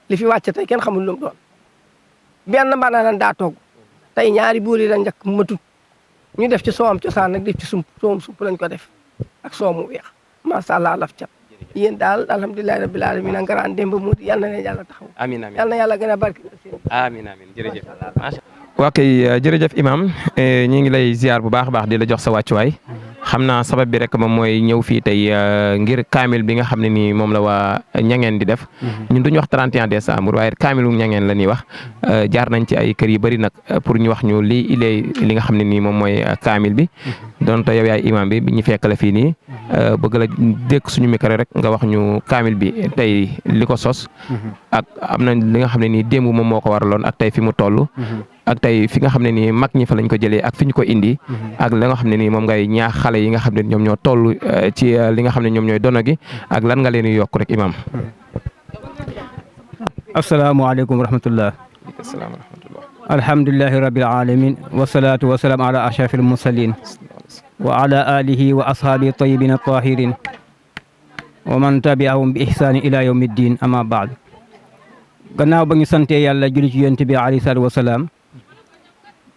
li fi wàcc tey kenn xamul lu mu doon benn mbana lan daa togg tey ñaari booli la njëkk matut ñu def ci soowam cosaan nag def ci soowam sump lañ ko def ak soow mu weex macha allah laf cat yéen daal alhamdulilahi rabbil alamin a ngaraan démb mu yal na leen yàlla taxaw amiin amiin yal na yàlla gën a barke amiin amiin jërëjëf waa kay jërëjëf imam ñi ngi lay ziar bu baax a baax di la jox sa wàccuwaay xam naa sabab bi rek moom mooy ñëw fii tey ngir kaamil bi nga xam ne nii moom la waa Ñangeen di def ñun duñu wax 31 décembre waaye kaamilu Ñangeen la ñuy wax jaar nañ ci ay kër yu bëri nag pour ñu wax ñu li nga xam ne nii moom mooy kaamil bi donte yow yaay imam bi ñu fekk la fii nii bëgg la dékk suñu micro rek nga wax ñu kaamil bi tey li ko sos ak am na li nga xam ne nii démb moom moo ko waraloon ak tey fi mu toll ak tey fi nga xam ne nii mag ñi fa lañ ko jëlee ak fi ñu ko indi ak la nga xam ne nii moom ngay ñaax xale yi nga xam ne ñoom ñoo toll ci li nga xam ne ñoom ñooy dono gi ak lan nga leen di yokk rek imam asalaamaaleykum wa rahmatullah alhamdulillahi rabbil alamin wassalatu wassalamu ala ashrafil mursalin wa ala alihi wa ashabi tayyibin tahirin wa man tabi'ahum bi ihsani ila yawmiddin amma ba'd. gannaaw ba ñu sante yàlla julli ci yonent bi alayhi salaatu wasalaam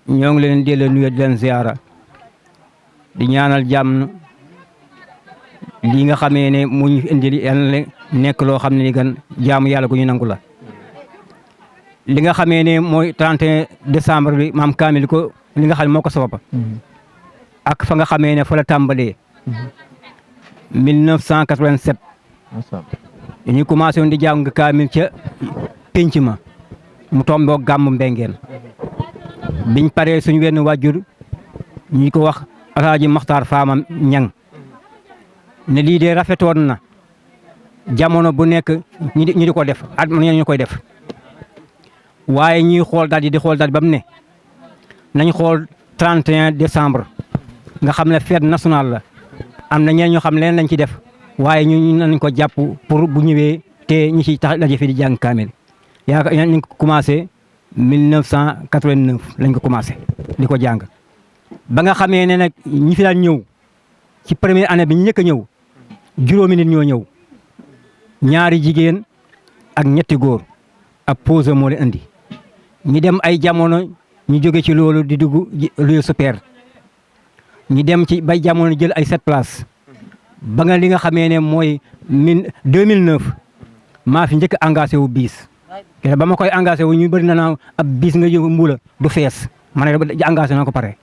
ñoo ngi leen delloo nuyu di leen ziyaara di ñaanal jàmm lii nga xamee ne mu ñu indil yàlla nekk loo xam ne ni gan jaamu yàlla gu ñu nangu la. li nga xamee ne mooy 31 décembre bi maam kaamil ko li nga xam ne moo ko sabab ak fa nga xamee ne fa la tàmbalee 1987 ñu commencé woon di jàng kaamil ca pénc ma mu tomboo gàmmu Mbengeen biñ paree suñu wenn wàjjur ñu ko wax Alaaji Maxtaar Faama Ñang ne lii de rafetoon na jamono bu nekk ñu di ko def at mu ñu koy def waaye ñuy xool daal di xool daal ba mu ne nañ xool 31 décembre nga xam ne fête nationale la am na ñeen ñoo xam leen lañ ci def waaye ñu nañ ko jàpp pour bu ñëwee te ñi ci tax daje fi di jàng kaamil yaakaar nañ ko commencé 1989 lañ ko commencé di ko jàng ba nga xamee ne nag ñi fi daan ñëw ci première année bi ñu njëkk a ñëw juróomi nit ñoo ñëw ñaari jigéen ak ñetti góor ab pause moo leen andi ñi dem ay jamono ñu jóge ci loolu di dugg luy super ñi dem ci bay jamono jël ay 7 places ba nga li nga xamee ne mooy 2009 maa fi njëkk engagé wu biis te ba ma koy engagé wu ñu bëri na naa ab biis nga yëngu mbula du fees ma ne engagé na ko pare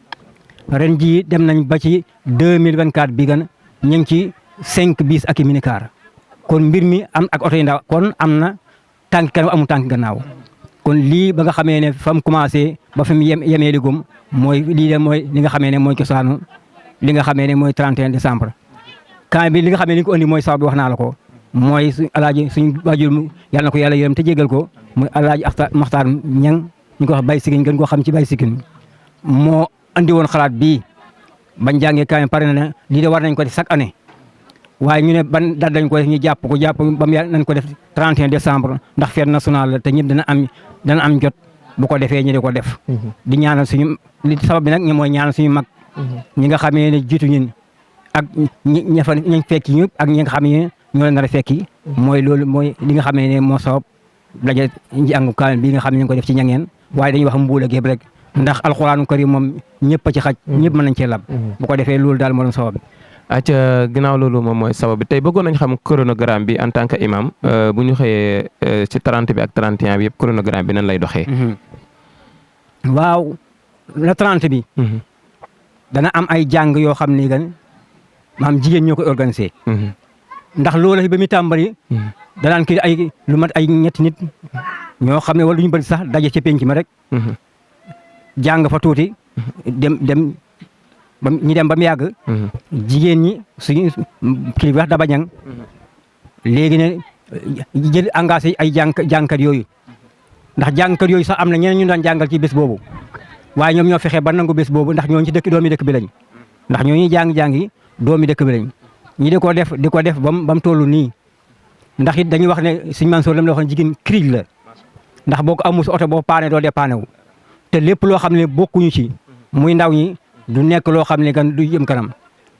ren jii dem nañ ba ci 2024 bi gan ñu ngi ci 5 biis ak i minicar kon mbir mi am ak oto yi ndaw kon am na tànk kanam amul tànk gannaaw kon lii ba nga xamee ne fa mu commencé ba fa mu yemee ligum mooy lii de mooy li nga xamee ne mooy cosaanu li nga xamee ne mooy 31 décembre. camp bi li nga xamee ni ko andi mooy saw bi wax naa la ko mooy suñu alaaji suñu waajur yàlla na ko yàlla yërëm te jégal ko muy alaaji Maxtaar Ñang ñu ko wax Bay Sikin gën koo xam ci Bay Sikin moo andi woon xalaat bii bañ jàngee camp pare na ne lii de war nañ ko def chaque année. waaye ñu ne ban date dañ ko def ñu jàpp ba mu nañ ko def 31 décembre ndax fête nationale la te ñëpp dana am jot bu ko defee ñu di ko def. di ñaanal suñu li sabab bi nag ñu mooy ñaanal suñu mag. ñi nga xamee ne jiitu ñun ak ña fekki ñëpp ak ñi nga xam ne ñoo leen nar a fekki. mooy loolu mooy li nga xamee ne moo sabab daje njàngu kaamil bi nga xam ne ñu ngi ko def ci ñangeen waaye dañuy wax mbuul ak yëpp rek ndax alxuraanu karim moom ñëpp a ci xaj. ñëpp mën nañ cee lab. bu ko defee loolu daal moo doon sabab bi. acca ginnaaw loolu moom mooy sabab bi tey bëggoon nañ xam chronogramme bi en tant que imam bu ñu xëyee ci 30 bi ak 31 bi yëpp chronogramme bi nan lay doxee. waaw le 30 bi. dana am ay jàng yoo xam ni gan maam jigéen ñoo koy organisé. ndax loolu ba muy tàmbali. danaan kii ay lu mat ay ñetti nit ñoo xam ne wala lu ñu bëri sax daje ca penc ma rek. jàng fa tuuti dem. ñu dem ba mu yàgg. jigéen ñi suñu kii wax daba ñang léegi ne jël engagé ay jàngkat yooyu ndax jàngkat yooyu sax am na ñeneen ñu daan jàngal ci bés boobu waaye ñoom ñoo fexe ba nangu bés boobu ndax ñooñu ci doomi dëkk bi lañ ndax ñooñu jàng yi doomi dëkk bi lañ ñi di ko def ba mu toll nii ndax it dañuy wax ne suñu Mansour lam la waxoon jigéen cric la ndax boo ko amul sa oto boo paane doo dépanné wu te lépp loo xam ne bokkuñu ci muy ndaw ñi. du nekk loo xam ne gan du jëm kanam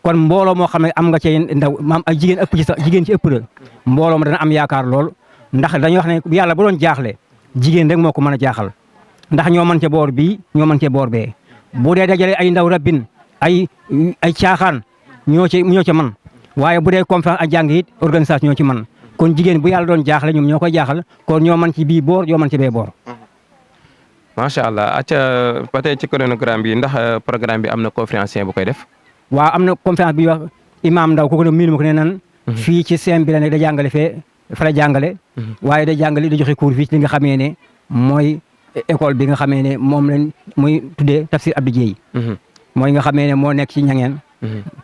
kon mbooloo moo xam ne am nga ci ndaw maam ay jigéen ëpp ci sax jigéen ci ëpp la mbooloo ma dana am yaakaar lool ndax dañuy wax ne yàlla bu doon jaaxle jigéen rek moo ko mën a jaaxal ndax ñoo mën ca boor bii ñoo mën ca boor bee bu dee dajale ay ndaw rabbin ay caaxaan ñoo ca man waaye bu dee conférence ak jàng it organisation ñoo ci man kon jigéen bu yàlla doon jaaxle ñoom ñoo koy jaaxal kon ñoo mën ci bii boor ñoo mën ci bee boor. macha allah acca ba tey ci chronogramme bi ndax programme bi am na conférencier bu koy def. waaw am na conférence bi ñuy wax imam Ndaw kooku ne miinu ma ko ne nan fii ci CEM bi la nekk da jàngale fee fa la jàngale. waaye da jàngale da joxe cours fii ci li nga xamee ne mooy école bi nga xamee ne moom lañ muy tuddee Tafsir Abdou Dieye. mooy nga xamee ne moo nekk ci ñangeen.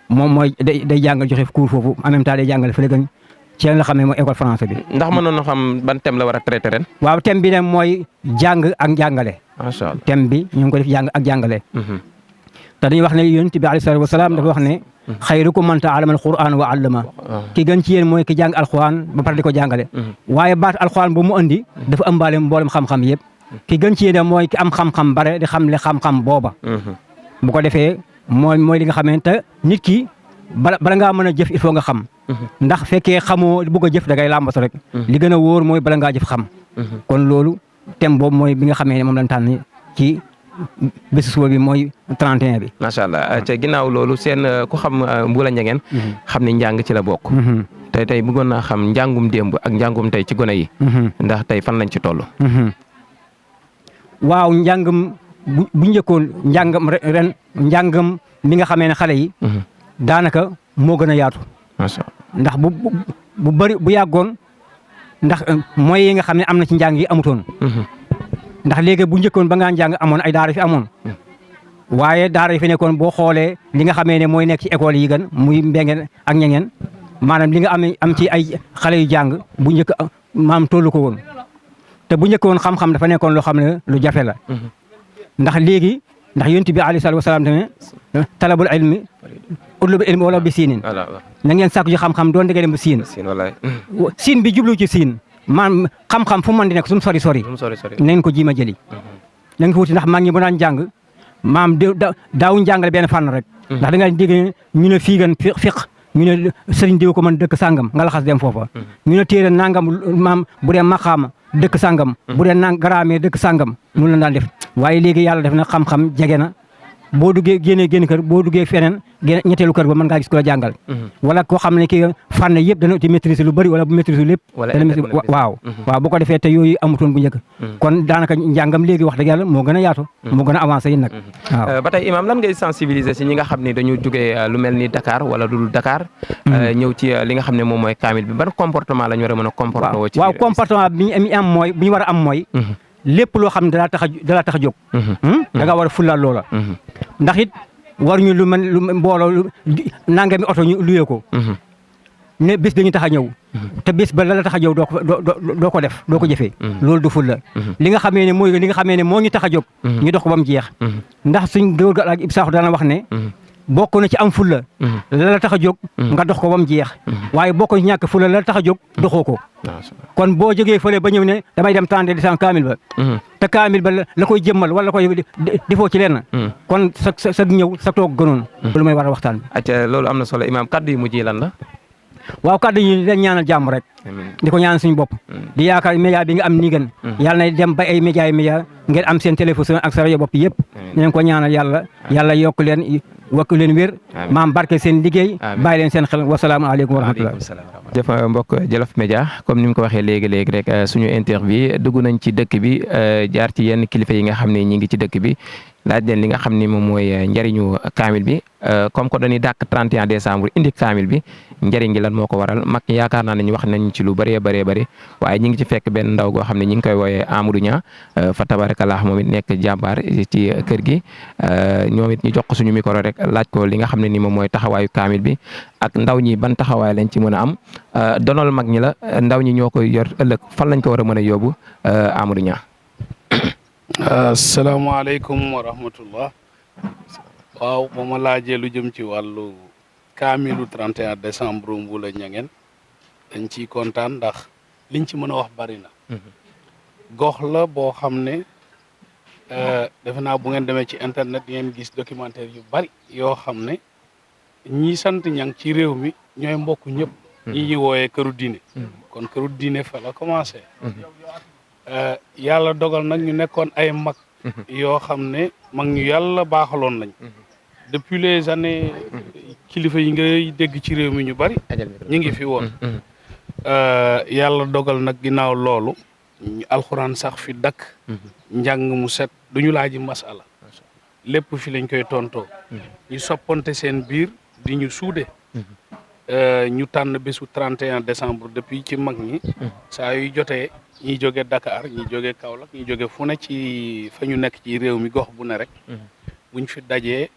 moom mooy day jàngal joxe cours foofu en même temps day jàngale fële gën ci nga xam ne mooy école français bi. ndax mënoon na xam ban thème la war a traité ren. waaw thème bi ne mooy jàng ak jàngale. macha allah thème bi ñu ngi ko def jàng ak jàngale. te dañuy wax ne yonent bi alayhi salaatu wa salaam dafa wax ne. xayrukum man ta'allama al-Qur'aan wa 'allama. ki gën ci yéen mooy ki jàng alxuraan ba pare di ko jàngale. waaye baat alxuraan bu mu andi. dafa ëmbaale mboolem xam-xam yëpp. ki gën ci yéene mooy ki am xam-xam bare di xam le xam-xam booba bu ko defee mooy li nga xamante nit ki bala ngaa mën a jëf il faut nga xam ndax fekkee xamoo bëgg a jëf da ngay làmbatu rek li gën a wóor mooy bala ngaa jëf xam kon loolu thème boobu mooy bi nga xamee ne moom lañ tànn ci bésu suba bi mooy 31 bi. macha allah te ginnaaw loolu seen ku xam Mbula Ndiangène xam ne njàng ci la bokk. tey bëggoon naa xam njàngum démb ak njàngum tey ci gone yi. ndax tey fan lañ ci toll. waaw njàngam bu njëkkoon njàngam mi nga xamee ne xale yi. daanaka moo gën a yaatu. macha allah ndax bu bëri bu yàggoon ndax mooy yi nga xam ne am na ci njàng yi amutoon. ndax léegi bu njëkkoon ba ngaa njàng amoon ay daara fi amoon waaye daara yi fi nekkoon boo xoolee li nga xamee ne mooy nekk ci école yi gën muy Mbengeen ak Ñangeen maanaam li nga am ci ay xale yu jàng bu njëkk maam tollu ko woon te bu njëkk woon xam-xam dafa nekkoon loo xam ne lu jafe la ndax léegi ndax yonent bi alayhi salaatu wasalaam tamit talabul ilmi utlubul ilmi wala bi siinin na ngeen sàkku ci xam-xam doon dëgg dem ba siin siin bi jublu ci siin maanaam xam-xam fu mu mën di nekk sumu sori nañ ko jiima jëli nañ ko wuti ndax mag ñi bu daan jàng maam daawuñ jàngale benn fànn rek ndax da nga dégg ñu ne fii gan fiq ñu ne sëriñ diw ko mën dëkk sàngam nga laxas dem foofa ñu ne téere nangam maam bu dee maqaama dëkk sàngam bu dee garaamee dëkk sàngam noonu la daan def waaye léegi yàlla def na xam-xam jege na boo duggee génn kër boo duggee feneen ñetteelu kër ba mën ngaa gis ku la jàngal wala koo xam ne ki fànn yëpp dana ci maîtriser lu bëri wala bu maîtriser lépp waaw bu ko defee te yooyu amutoon bu njëkk kon daanaka njàngam léegi wax dëgg yàlla moo gën a yaatu moo gën a avancé yi nag waaw ba tey imam lan ngay sensibiliser si ñi nga xam ne dañu jógee lu mel ni Dakar wala lu dul Dakar ñëw ci li nga xam ne moom mooy kaamil bi ban comportement la ñu war a mën a comporter woo ci waaw comportement bi ñu am mooy bu ñu war a am mooy lépp loo xam ne dalaa tax a jóg da nga war a fullaal loola ndax it waruñu lu mbooloo nangami oto ñu luyee ko ne bés dañu tax a ñëw te bés ba la tax a ñëw doo ko def doo ko jëfee loolu du fulla li nga xamee ne mooy li nga xamee ne moo ñu tax a jóg ñu dox ko ba mu jeex ndax suñ góor ga ak Ibou Sakho dana wax ne bokk na ci am fulla la tax a jóg nga dox ko ba mu jeex waaye bokk na ci ñàkk fulla la tax a jóg doxoo ko kon boo jógee fële ba ñëw ne damay dem tànn di san kaamil ba te kaamil ba la koy jëmmal wala koy defoo ci lenn kon sa ñëw sa toog gënoon loolu may war a waxtaan bi loolu am na solo imaam kaddu yu mujj yi lan la waaw kaddu yi dañ ñaanal jàmm rek di ko ñaan suñu bopp di yaakaar média bi nga am nii gën yàlla na dem ba ay média ngeen am seen télévision ak sa rajo bopp yëpp nañ ko ñaanal yàlla yokk leen wakk leen wér maam barke seen liggéey bàyyi leen seen xel wasalaamaaleykum wa rahmatulah jëf mbokk Jolof Média comme ni mu ko waxee léegi rek suñu interview dugg nañ ci dëkk bi jaar ci yenn kilifa yi nga xam ne ñi ngi ci dëkk bi laaj leen li nga xam ni moom mooy njëriñu kaamil bi comme que dañuy dàkk 31 décembre indi kaamil bi njëriñ gi lan moo ko waral mag yaakaar naa ne ñu wax nañ ci lu bëree bëri waaye ñi ngi ci fekk benn ndaw goo xam ne ñi ngi koy wooyee Amadou Niang fa tabarakallah moom it nekk jàmbaar ci kër gi ñoom it ñu jox ko suñu micro rek laaj ko li nga xam ne ni moom mooy taxawaayu kaamil bi ak ndaw ñi ban taxawaay lañ ci mën a am donal mag ñi la ndaw ñi ñoo koy yor ëllëg fan lañ ko war a mën a yóbbu Amadou Niang. asalaamaaleykum wa rahmatullah waaw ba ma laajee lu jëm ci wàllu kaamilu 31 décembre Mbula Ndiangène dañ ciy kontaan ndax liñ ci mën a wax bari na gox la boo xam ne defe naa bu ngeen demee ci internet ngeen gis documentaire yu bari yoo xam ne ñi sant ñang ci réew mi ñooy mbokk ñëpp ñi ñuy wooyee këru diine kon këru diine fa la commencé yàlla dogal nag ñu nekkoon ay mag yoo xam ne mag ñu yàlla baaxaloon lañ depuis les années kilifa yi ngay dégg ci réew mi ñu bari ñu ngi fi woon yàlla dogal nag ginnaaw loolu alxuraan sax fi dakk njàng mu set duñu laaji masala lépp fi lañ koy tontoo ñu soppante seen biir di ñu suude ñu tànn bésu 31 décembre depuis ci mag ñi saa yu jotee ñi jóge Dakar ñi jóge Kaolack ñi jóge fu ne ci fa ñu nekk ci réew mi gox bu ne rek buñ fi dajee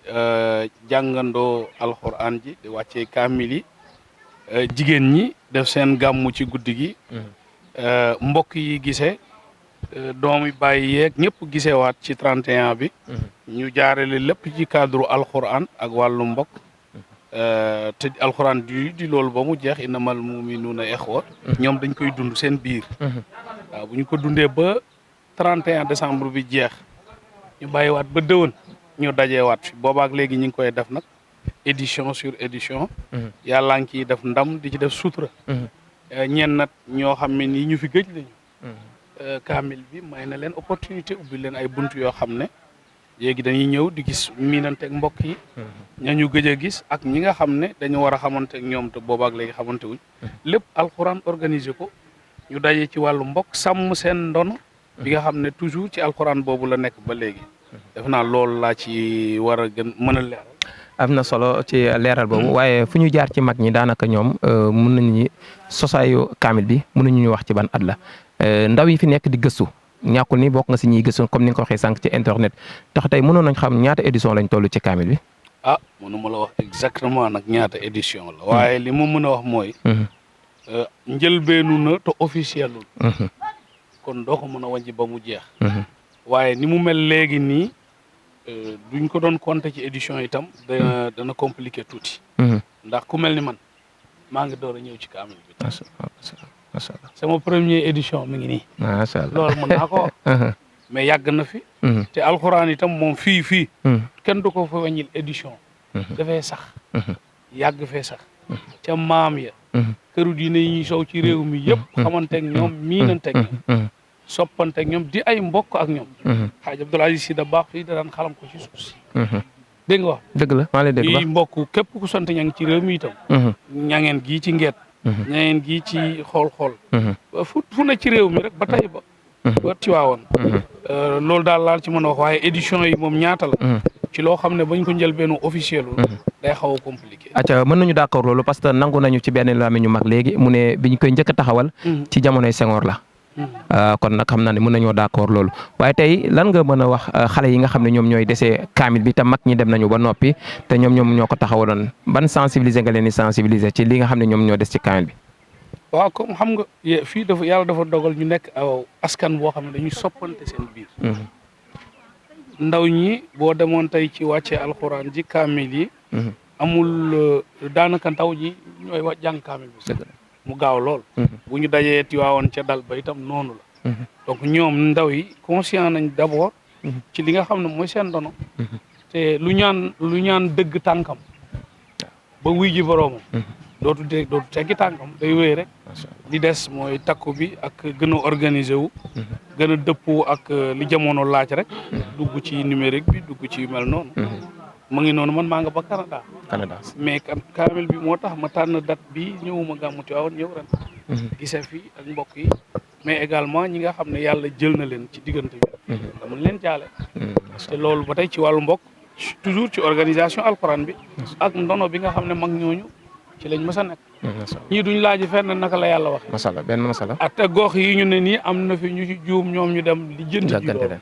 jàngandoo alxuraan ji di wàccee kaamil yi jigéen ñi def seen gàmmu ci guddi gi mbokk yi gisee doomi bàyyi yeeg ñëpp gisewaat ci 31 bi ñu jaarale lépp ci cadre alxuraan ak wàllu mbokk te alxuraan di loolu ba mu jeex innamal muminuuna ixwa ñoom dañ koy dund seen biir waaw bu ñu ko dundee ba 31 décembre bi jeex ñu bàyyiwaat ba déwén ñu dajeewaat fi boobaak léegi ñu ngi koy def nag édition sur édition. yàllaa ngi ciy def ndam di ci def sutura. ñenn nag ñoo xam ne nii ñu fi gëj lañu. kaamil bi may na leen opportunité ubbi leen ay bunt yoo xam ne léegi dañuy ñëw di gis miinanteeg mbokk yi. ña ñu gëj a gis ak ñi nga xam ne dañu war a xamante ak ñoom te boobaak léegi xamante wuñ. lépp alxuraan organiser ko ñu daje ci wàllu mbokk sàmm seen ndono. bi nga xam ne toujours ci alxuraan boobu la nekk ba léegi. def naa loolu laa ci war a gën mën a leeral. am na solo ci leeral boobu waaye fu ñu jaar ci mag ñi daanaka ñoom mun nañu sosaayu kaamil bi mun nañu wax ci ban at la ndaw yi fi nekk di gëstu ñàkkul ni bokk nga si ñiy gëstu comme ni nga ko waxee sànq ci internet tax tey mënoon nañ xam ñaata édition lañ toll ci kaamil bi. ah mënuma la wax exactement nag ñaata édition la. waaye li ma mën a wax mooy. njëlbeenu na te officielul. kon doo ko mën a wàññi ba mu jeex. waaye ni mu mel léegi nii. duñ ko doon compter ci édition itam dana compliqué tuuti. ndax ku mel ni man maa ngi door a ñëw ci kaamil bi. macha allah sama première édition mi ngi nii. macha allah loolu mën naa ko wax. mais yàgg na fi. te alxuraan itam moom fii. kenn du ko fa wàññil édition. dafay sax. yàgg fee sax. ca maam ya. këru diine yi ñuy sow ci réew mi yëpp. xamanteeg ñoom miinanteeg ñoom. soppanteeg ñoom di ay mbokk ak ñoom. xaaj Abdoul Aziz Sy Dabakh fii da daan xalam ko ci suuf si. dégg nga wax. dëgg la maa lay dégg di mbokk képp ku sant ñang ci réew mi itam. ñangeen gii ci ngeet. ñangeen gii ci xool-xool. fu ne ci réew mi rek ba tey ba. ba Tiwaawoon. loolu daal laal ci mën a wax waaye édition yi moom ñaata la. ci loo xam ne bañ ko njël benn officiel day xaw a compliqué. acca mën nañu d'accord loolu parce que nangu nañu ci benn làmmiñ ñu mag léegi mu ne biñ koy njëkk a taxawal. ci jamonoy Senghor la. kon nag xam naa ne mën nañoo d'accord loolu waaye tey lan nga mën a wax xale yi nga xam ne ñoom ñooy desee kaamil bi te mag ñi dem nañu ba noppi te ñoom ñoo ko taxawaloon ban sensibiliser nga leen di sensibiliser ci li nga xam ne ñoom ñoo des ci kaamil bi. waaw comme xam nga fii yàlla dafa dogal ñu nekk aw askan boo xam ne dañuy soppante seen biir. ndaw ñi boo demoon tey ci wàccee alxuraan ji kaamil yi. amul daanaka ndaw ñi ñooy wax jàng kaamil bi. mu gaaw lool. bu ñu dajee Tiwaawoon ca dal ba itam noonu la. donc ñoom ndaw yi conscient nañ d'abord. ci li nga xam ne mooy seen dono. te lu ñaan dëgg tànkam. ba wuy ji boroomam. dootu teggi tànkam day wéy rek. li des mooy takku bi ak gën a organiser wu. gën a dëppoo ak li jamono laaj rek. dugg ci numérique bi dugg ci yu mel noonu. mu ngi noonu man maa nga ba Canada. mais kaamil bi moo tax ma tànn date bi ñëwuma gàmmu Tiwaawan ñëw ren. gisee fii ak mbokk yi. mais également ñi nga xam ne yàlla jël na leen ci diggante bi. dama leen jaale. te loolu ba tey ci wàllu mbokk toujours ci organisation alxuraan bi. ak ndono bi nga xam ne mag ñooñu ci lañ mës a nekk. ñii duñ laaj fenn naka la yàlla waxee. masala benn masala. te gox yi ñu ne nii am na fi ñu ci juum ñoom ñu dem li jënd ji loolu.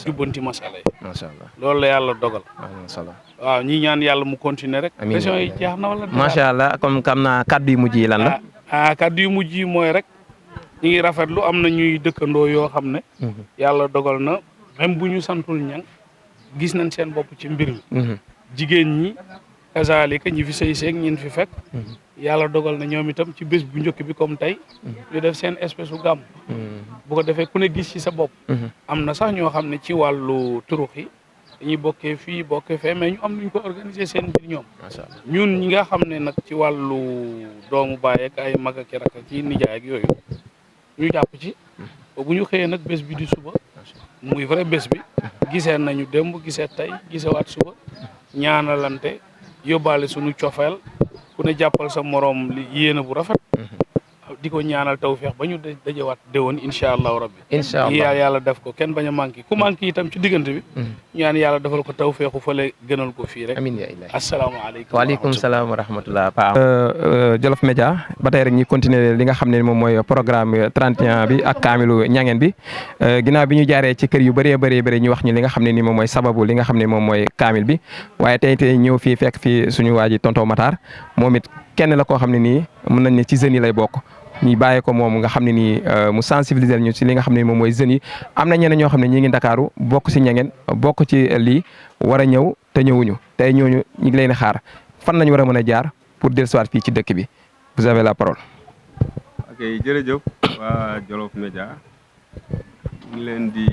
jubbanti masala yi. macha allah loolu la yàlla dogal. macha allah waaw ñi ñaan yàlla mu continuer rek. amiin question yi jeex na wala. macha allah comme xam naa kaddu yu mujj yi lan la. kaddu yu mujj yi mooy rek ñu ngi rafetlu am na ñuy dëkkandoo yoo xam ne. yàlla dogal na même bu ñu santul ñang gis nañ seen bopp ci mbir mi. jigéen ñi kazaalika ñi fi sëy seeg ñin fi fekk. yàlla dogal na ñoom itam ci bés bu njëkk bi comme tey. ñu def seen espèce su gàmm. bu ko defee ku ne gis ci sa bopp. am na sax ñoo xam ne ci wàllu turux yi dañuy bokkee fii bokkee fee mais ñu am nuñ ko organiser seen mbir ñoom. macha allah ñun ñi nga xam ne nag ci wàllu doomu baay ak ay mag ak rakk ci nijaay ak yooyu ñu jàpp ci. bu ñu xëyee nag bés bi di suba. muy vrai bés bi. gisee nañu démb gisee tey gisewaat suba. ñaanalante yóbbaale suñu cofeel ku ne jàppal sa moroom li yéene bu rafet. di ko ñaanal tawfeex ba ñu dajewaat déwoon incha allahu rabbi. incha allah yàlla def ko kenn bañ a manqué ku manqué itam ci diggante bi. ñaan yàlla defal ko tawfeexu fële gënal ko fii rek. amiin yaa ilaahi. asalaamaaleykum. waaleykum salaam wa rahmatulah. Jolof Média ba tey rek ñuy continuer li nga xam ne moom mooy programme 31 bi ak kaamilu ñangeen bi ginnaaw bi ñu jaaree ci kër yu bëree bëri ñu wax ñu li nga xam ne ni moom mooy sababu li nga xam ne moom mooy kaamil bi waaye tey ñëw fii fekk fii suñu waa ji tonton Matar moom it kenn la koo xam ne nii mën nañ ne ci jeunes yi lay bokk. ñu bàyyi ko moom nga xam ne nii mu sensibiliser ñu ci li nga xam ne moom mooy jeunes yi am na ñeneen ñoo xam ne ñi ngi Ndakaaru bokk ci ñangeen bokk ci lii war a ñëw te ñëwuñu tey ñooñu ñu ngi leen xaar fan lañu war a mën a jaar pour dellusiwaat fii ci dëkk bi vous avez la parole. ok jërëjëf waa Jolof Média ñu ngi leen di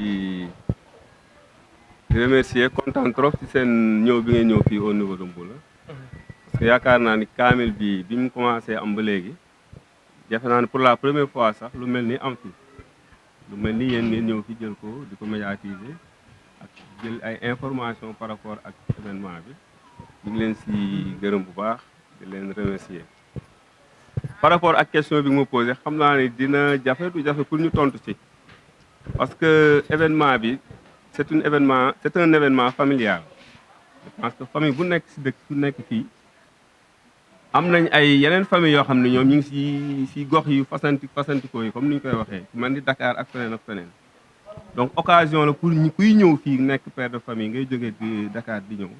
remercier kontaan trop ci seen ñëw bi ngeen ñëw fii au niveau de Mboula parce que yaakaar naa ni kaamil bi mu commencé am ba léegi jafe naa ni pour la première fois sax lu mel ni am fi lu mel ni yéen ngeen ñëw fi jël ko di ko médiatiser ak jël ay information par rapport ak événement bi ñu ngi leen si gërëm bu baax di leen remercier par rapport ak question bi nga ma posé xam naa ni dina jafe du jafe pour ñu tontu ci parce que événement bi c'est un événement familial je pense que famille bu nekk si dëkk bu nekk fii am nañ ay yeneen famille yoo xam ne ñoom ñu ngi si gox yu fasantikoo yi comme ni ñu koy waxee man di Dakar ak feneen ak feneen donc occasion la pour kuy ñëw fii nekk père de famille ngay jógee di Dakar di ñëw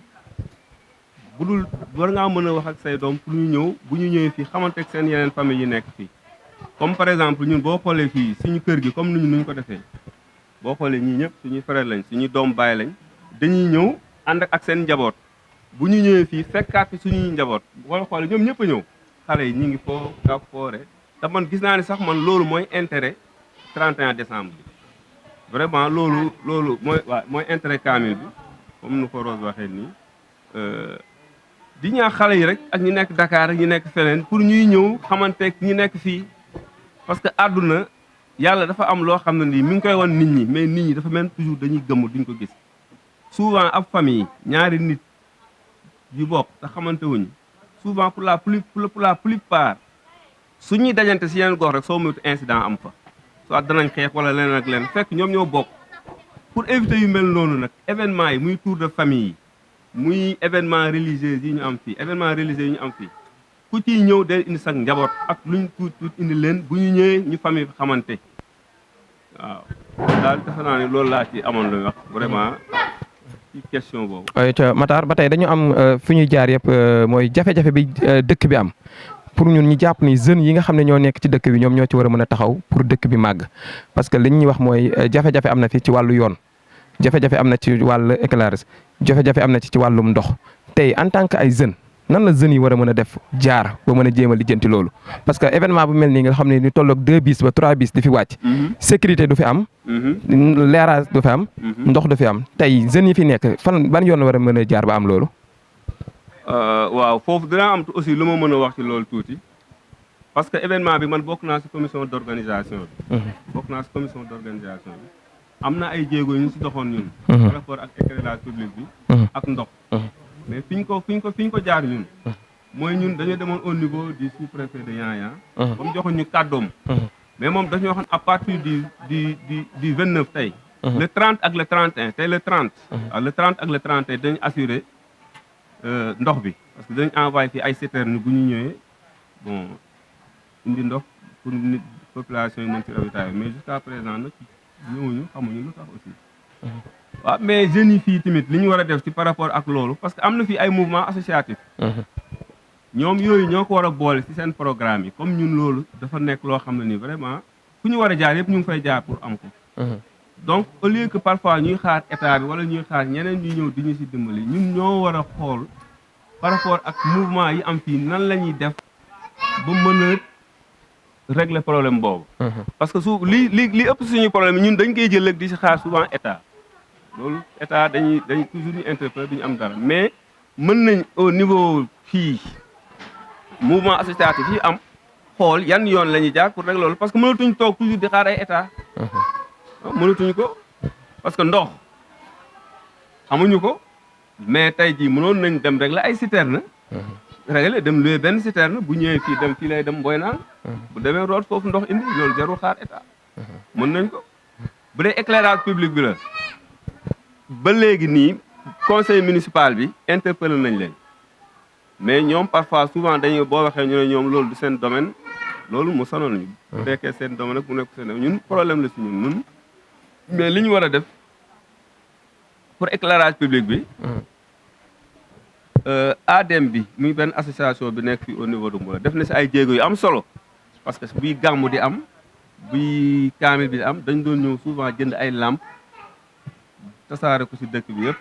bu dul war ngaa mën a wax ak say doom pour ñu ñëw bu ñu ñëwee fii xamante ak seen yeneen famille yi nekk fii comme par exemple ñun boo xoolee fii suñu kër gi comme nuñu ko defee boo xoolee ñii ñëpp suñuy frère lañ suñuy doom baay lañ dañuy ñëw ànd ak seen njaboot bu ñu ñëwee fii fekkaat fi suñuy njaboot boo xoolee ñoom ñëpp a ñëw xale yi ñi ngi foo kaf foore te man gis naa ni sax man loolu mooy intérêt 31 décembre bi vraiment loolu mooy intérêt kaamil bi comme nu ko Rose waxee nii di ñaax xale yi rek ak ñi nekk Dakar ak ñi nekk feneen pour ñuy ñëw xamanteeg ñi nekk fii parce que àdduna yàlla dafa am loo xam ne nii mi ngi koy wan nit ñi mais nit ñi dafa mel toujours dañuy gëmm duñ ko gis souvent ab famille ñaari nit yu bokk te xamante wuñu souvent pour la plupart su ñuy dajante si yeneen gox rek soo moytu incident am fa soit danañ xeex wala leneen ak leneen fekk ñoom ñoo bokk pour éviter yu mel noonu nag événement yi muy tour de famille yi muy événement religieux yi ñu am fii événement religieux yi ñu am fii ku ciy ñëw day indi sax njaboot ak luñ tuut indi leen bu ñu ñëwee ñu famille xamante waaw daal defe naa ne loolu laa ci amoon lu wax vraiment ci question boobu. Matar ba tey dañu am fi ñuy jaar yëpp mooy jafe-jafe bi dëkk bi am pour ñun ñu jàpp ni jeunes yi nga xam ne ñoo nekk ci dëkk bi ñoom ñoo ci war a mën a taxaw pour dëkk bi màgg parce que li ñuy wax mooy jafe-jafe am na fi ci wàllu yoon jafe-jafe am na ci wàllu éclairage jafe-jafe am na ci wàllum ndox tey en tant que ay jeunes nan la jeunes yi war a mën a def jaar ba mën a jéem a lijjanti loolu parce que événement bu mel nii nga xam ne ni tolloog 2 bis ba 3 bis di fi wàcc sécurité du fi am leerage du fi am ndox du fi am tey jeunes yi fi nekk ban yoon la war a mën a jaar ba am loolu waaw foofu dinaa am aussi lu ma mën a wax ci loolu tuuti parce que événement bi man bokk naa si commission d'organisation bi am na ay jéego yu ñu si doxoon ñun par rapport ak éclairage public bi ak ndox mais fi ñu ko jaar ñun mooy ñun dañoo demoon au niveau du sous-préfet de Yaya ba mu joxoon ñu kàddoom mais moom dañoo waxoon à partir du 29 tey le 30 ak le 31 tey le 30 waaw le 30 ak le 31 dañu assuré ndox bi parce que dañu envoyé fii ay citernes bu ñu ñëwee bon indi ndox pour nit population yi mën ci ravitailler mais jusqu'à présent nag ñëwuñu xamuñu lu tax aussi waaw mais jeunes yi fii tamit li ñu war a def ci par rapport ak loolu parce que am na fii ay mouvement associatif ñoom yooyu ñoo ko war a boole ci seen programme yi comme ñun loolu dafa nekk loo xam ne ni vraiment fu ñu war a jaar yëpp ñu ngi fay jaar pour am ko donc au lieu que parfois ñuy xaar état bi wala ñuy xaar ñeneen ñuy ñëw di ñu ci dimbali ñun ñoo war a xool par rapport ak mouvement yi am fii nan la ñuy def ba mën a régler problème boobu parce que li ëpp suñu problème ñun dañ koy jël rek di ci xaar souvent état loolu état dañuy toujours ñu interpeller duñu am dara mais mën nañ au niveau fii mouvement associatif yi am xool yan yoon la ñuy jaar pour régler loolu parce que mënatuñ toog toujours di xaar ay état mënatuñ ko parce que ndox amuñu ko mais tey jii mënoon nañ dem régler ay citerne régler dem louer benn citerne bu ñëwee fii dem fii lay dem Boy Naan bu demee root foofu ndox indi loolu jarul xaar état mën nañ ko bu dee éclairage public bi la ba léegi nii conseil municipal bi interpellé nañ leen mais ñoom parfois souvent dañuy boo waxee ñu ne ñoom loolu du seen domaine loolu mu sonal ñu bu nekkee seen domaine ak mu nekk seen ñun problème la si ñun mais li ñu war a def pour éclairage public bi ADEM bi muy benn association bi nekk fii au niveau de Mboula def na si ay jéego yu am solo parce que buy gàmmu di am buy kaamil bi di am dañ doon ñëw souvent jënd ay lampe tasaare ko si dëkk bi yëpp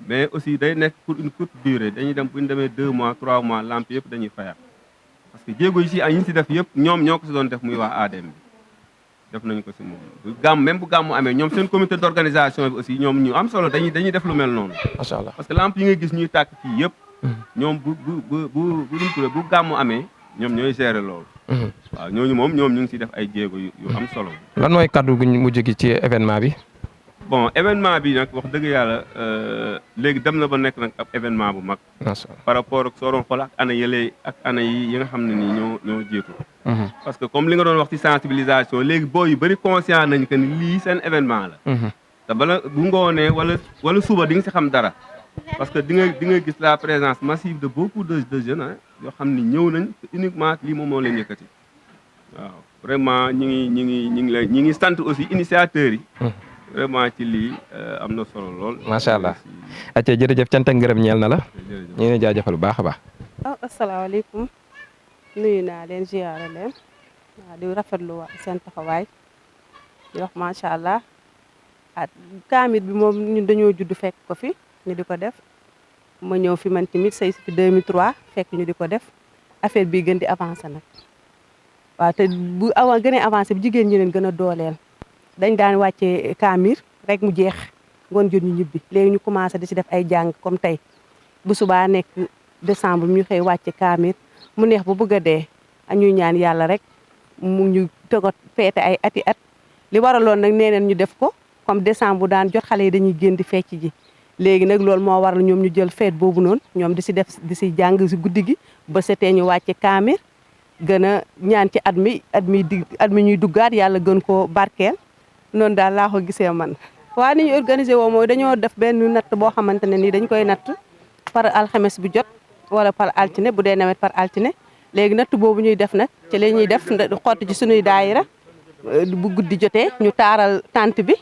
mais aussi day nekk pour une courte durée dañuy dem bu ñu demee 2 mois 3 mois lampe yëpp dañuy fayal parce que jéego yi si si def yëpp ñoom ñoo ko si doon def muy waa ADEM bi def nañ ko si moom bu gàmm même bu gàmmu amee ñoom seen comité d'organisation bi aussi ñoom ñu am solo dañuy def lu mel noonu. macha allah parce que lamp yi nga gis ñuy tàkk fii yëpp. ñoom bu gàmmu amee ñoom ñooy gérer loolu. waaw ñooñu moom ñoom ñu ngi siy def ay jéego yu am solo. lan mooy kaddu gu mujj gi ci événement bi. bon événement bi nag wax dëgg yàlla léegi dem na ba nekk nag ab événement bu mag. par rapport ak soo doon xool ak année yële ak année yi nga xam ne nii ñoo jiitu. parce que comme li nga doon wax ci sensibilisation léegi booy yu bëri conscient nañ que ni lii seen événement la. te bala bu ngoonee wala suba di nga si xam dara. parce que di nga gis la présence massive de beaucoup de jeunes yoo xam ni ñëw nañ uniquement lii moom moo leen yëkkati. waaw vraiment ñi ngi sant aussi initiateurs yi. vraiment ci lii am na solo lool. macha allah acca jërëjëf cant ak ngërëm ñeel na la. ñu ngi jaajëfal bu baax a baax. asalaamaaleykum nuyu naa leen ziyaara leen di rafetlu seen taxawaay di wax macha allah kaamil bi moom ñun dañoo judd fekk ko fi ñu di ko def ma ñëw fi man tamit say fi 2003 fekk ñu di ko def affaire bi gën di avancé nag waaw te bu gënee avancé bi jigéen ñi leen gën a dooleel. dañ daan wàccee kaamir rek mu jeex ngoon jot ñu ñibbi léegi ñu commencé di si def ay jàng comme tey bu subaa nekk décembre ñu xëy wàcce kaamir mu neex bu bëgg a dee ñuy ñaan yàlla rek mu ñu tëggat feete ay ati at li waraloon nag nee neen ñu def ko comme décembre bu daan jot xale yi dañuy génn di fecc ji léegi nag loolu moo waral ñoom ñu jël feet boobu noonu ñoom di si def di si jàng si guddi gi ba setee ñu wàcce kaamir gën a ñaan ci at mi ñuy duggaat yàlla gën koo barkeel noonu daal laa ko gisee man. waaw ni ñu organisé woo mooy dañoo def benn natt boo xamante ne nii dañ koy natt par alxames bu jot wala par altine bu dee nawet par altine léegi natt boobu ñuy def nag ci la ñuy def xotti ci sunuy daayira bu guddi jotee ñu taaral tante bi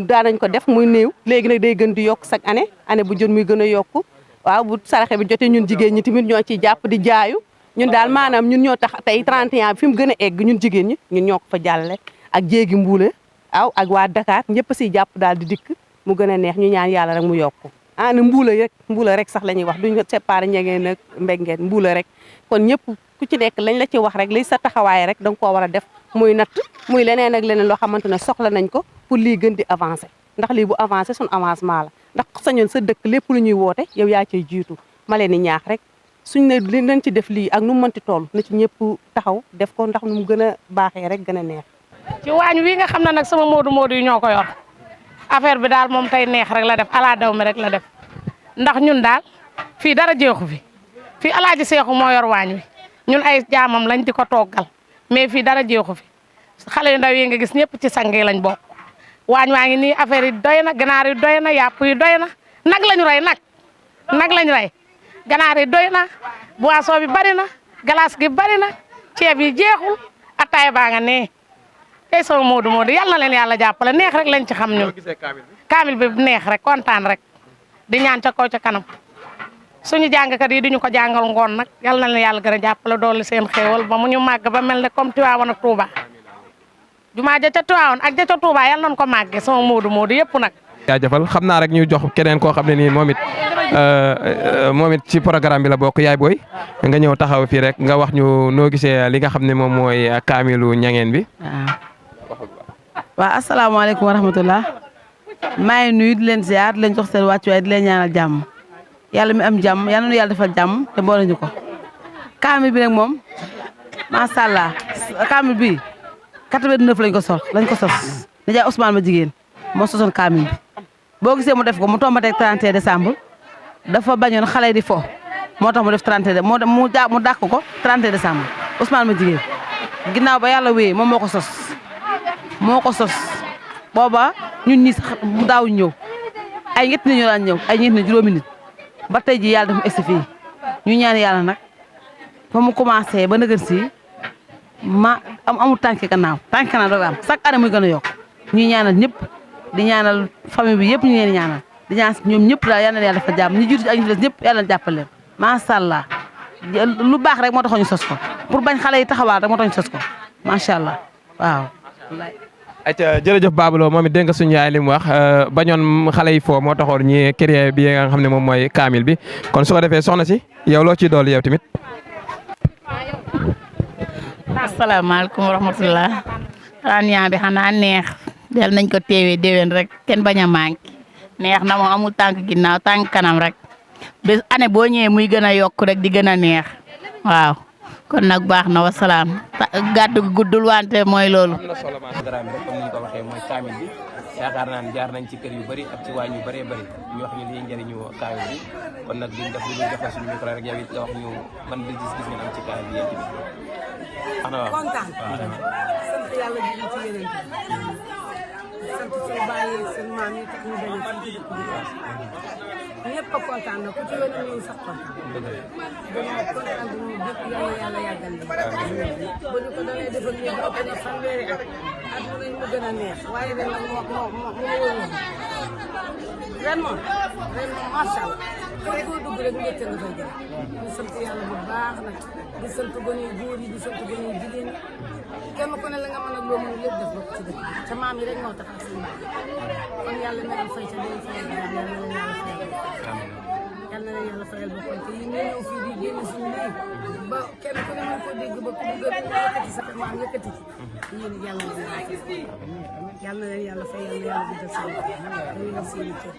daanañ ko def muy néew léegi nag day gën di yokk chaque année bu jot muy gën a yokku waaw bu saraxe bi jotee ñun jigéen ñi tamit ñoo ciy jàpp di jaayu ñun daal maanaam ñun ñoo tax tey 31 bi fi mu gën a egg ñun jigéen ñi ñun ñoo ko fa jàllale ak jéegi mbuule waaw ak waa Dakar ñëpp si jàpp daal di dikk mu gën a neex ñu ñaan yàlla rek mu yokku ne mbuula rek sax la ñuy wax duñ séparé ñegeen ak mbengeen mbuula rek kon ñëpp ku ci nekk lañ la ci wax rek li sa taxawaay rek da nga koo war a def muy natt muy leneen ak leneen loo xamante ne soxla nañ ko pour lii gën di avancé ndax lii bu avancé suñu avancement la ndax sañoon sa dëkk lépp lu ñuy woote yow yaa cay jiitu ma leen di ñaax rek suñ ne li nañ ci def lii ak nu mu mënti toll na ci ñëpp taxaw def ko ndax nu mu gën a baaxee rek gën a neex. ci waañ wi nga xam ne nag sama moodu yi ñoo ko yor affaire bi daal moom tey neex rek la def ala daw mi rek la def ndax ñun daal fii dara jeexu fi fii alaaji seexu moo yor waañ wi ñun ay jaamam lañ di ko toggal mais fii dara jeexu fi xale yu ndaw yi nga gis ñëpp ci sang yi lañ bokk waañ waa ngi nii affaire yi doy na ganaar yi doy na yàpp yi doy na nag lañu rey nag lañu rey ganaar yi doy na boisson bi bari na glace gi bari na ceeb yi jeexul ataay baa nga nee tey sama moodu yàlla na leen yàlla jàppale neex rek lañ ci xam ñun kaamil bi neex rek kontaan rek di ñaan ca kaw ca kanam suñu jàngkat yi duñu ko jàngal ngoon nag yàlla na leen yàlla gën a jàppale doole seen xéewal ba mu ñu màgg ba mel ne comme Tiwaawan ak Touba jumaa ja ca Tiwaawan ak ja ca Touba yàlla nañu ko màggee sama moodu yëpp nag. jaajëfal xam naa rek ñu jox keneen koo xam ne nii moom it ci programme bi la bokk yaay booy nga ñëw taxaw fii rek nga wax ñu noo gisee li nga xam ne moom mooy kaamilu ñangeen bi. waaw asalaamaaleykum wa rahmatulah maa ngi nuyu di leen ziar di leen jox seen wàccuwaay di leen ñaanal jàmm yàlla mi am jàmm yal na yàlla defal jàmm te boole ñu ko. kaamil bi nag moom macha allah kaamil bi 89 lañ ko sos nijaay Ousmane ma jigéen moo sosoon kaamil bi boo gisee mu def ko mu tombateeg 31 décembre dafa bañoon xale yi di fo moo tax mu def 31 mu dàq ko 31 décembre Ousmane ma jigéen ginnaaw ba yàlla wéyee moom moo ko sos booba ñun ñi sax mu daaw ñëw ay ñett nit ñoo daan ñëw ay ñett nit juróomi nit ba tey ji yàlla dafa egsi fii ñu ñaan yàlla nag fa mu commencé ba nëgën si amul tànki gannaaw doog am chaque année muy gën a yokk ñuy ñaanal ñëpp di ñaanal famille bi yëpp ñu leen ñaanal di ñaan ñoom ñëpp daal yal na yàlla dafa jàmm ñu jiitu ak ñu des ñëpp yàlla na jàppale leen macha allah lu baax rek moo taxoon ñu sos ko pour bañ xale yi taxawaal rek moo tax ñu sos ko macha allah waaw. ayca jërëjëf Babalo moom it dégg nga suñu yaay li mu wax bañoon xale yi foo moo taxoon ñi créé bi nga xam ne moom mooy kaamil bi kon su ko defee soxna si yow loo ciy dool yow tamit. asalaamaaleykum wa rahmatulah Rania bi xanaa neex del nañ ko teewee déwén rek kenn bañ a manqué neex na moom amul tànk ginnaaw tànk kanam rek bés année boo ñëwee muy gën a yokk rek di gën a neex waaw kon nag baax na wasalaam gàddu gi guddul wante mooy loolu. am na solo programme bi rek comme ni ñu ko waxee mooy kaamil bi yaakaar naa ne jaar nañ ci kër yu bëri ak ci waañ yu bëree bëri ñu wax ñu liy njëriñu kaamil bi kon nag duñ def lu dul joxe suñu micro rek yow it nga wax ñu ban gis-gis ngeen am ci kaamil bi yéen tamit. wax na waaw kontaan sant yàlla ji ci yeneen sant suñu bàyyi seen maam yi tax ñu dañu fii ci dëkk bi ñëpp a kontaan na ku ci yoon ñëw sax kontaan dañoo kontaan dañu dëkk yàlla yàggal li ba ñu ko dalee defal ñu ba ëpp na fanweeri at mu nañ mu gën a neex waaye ren nag moo wóoroon ren moom macha allah kër koo dugg rek mbégte nga fay jël ñu sant yàlla bu baax nag di sant gone yu góor yi di sant gone yu jigéen ñi kenn ku ne la nga mën a loo mën lépp def ko ci dëkk bi te maam yi rek moo tax ak suñu baax kon yàlla na leen fay ca day fayal ba yàlla na leen yàlla fayal yàlla na leen yàlla fayal ba kon te yi ñoo ñëw fii di génn suñu lii ba kenn ku ne mën ko dégg ba ku bëgg a yëkkati sa maam yëkkati ci yéen yàlla na leen yàlla na leen yàlla fay yàlla yàlla guddal seen dañuy def seen i cër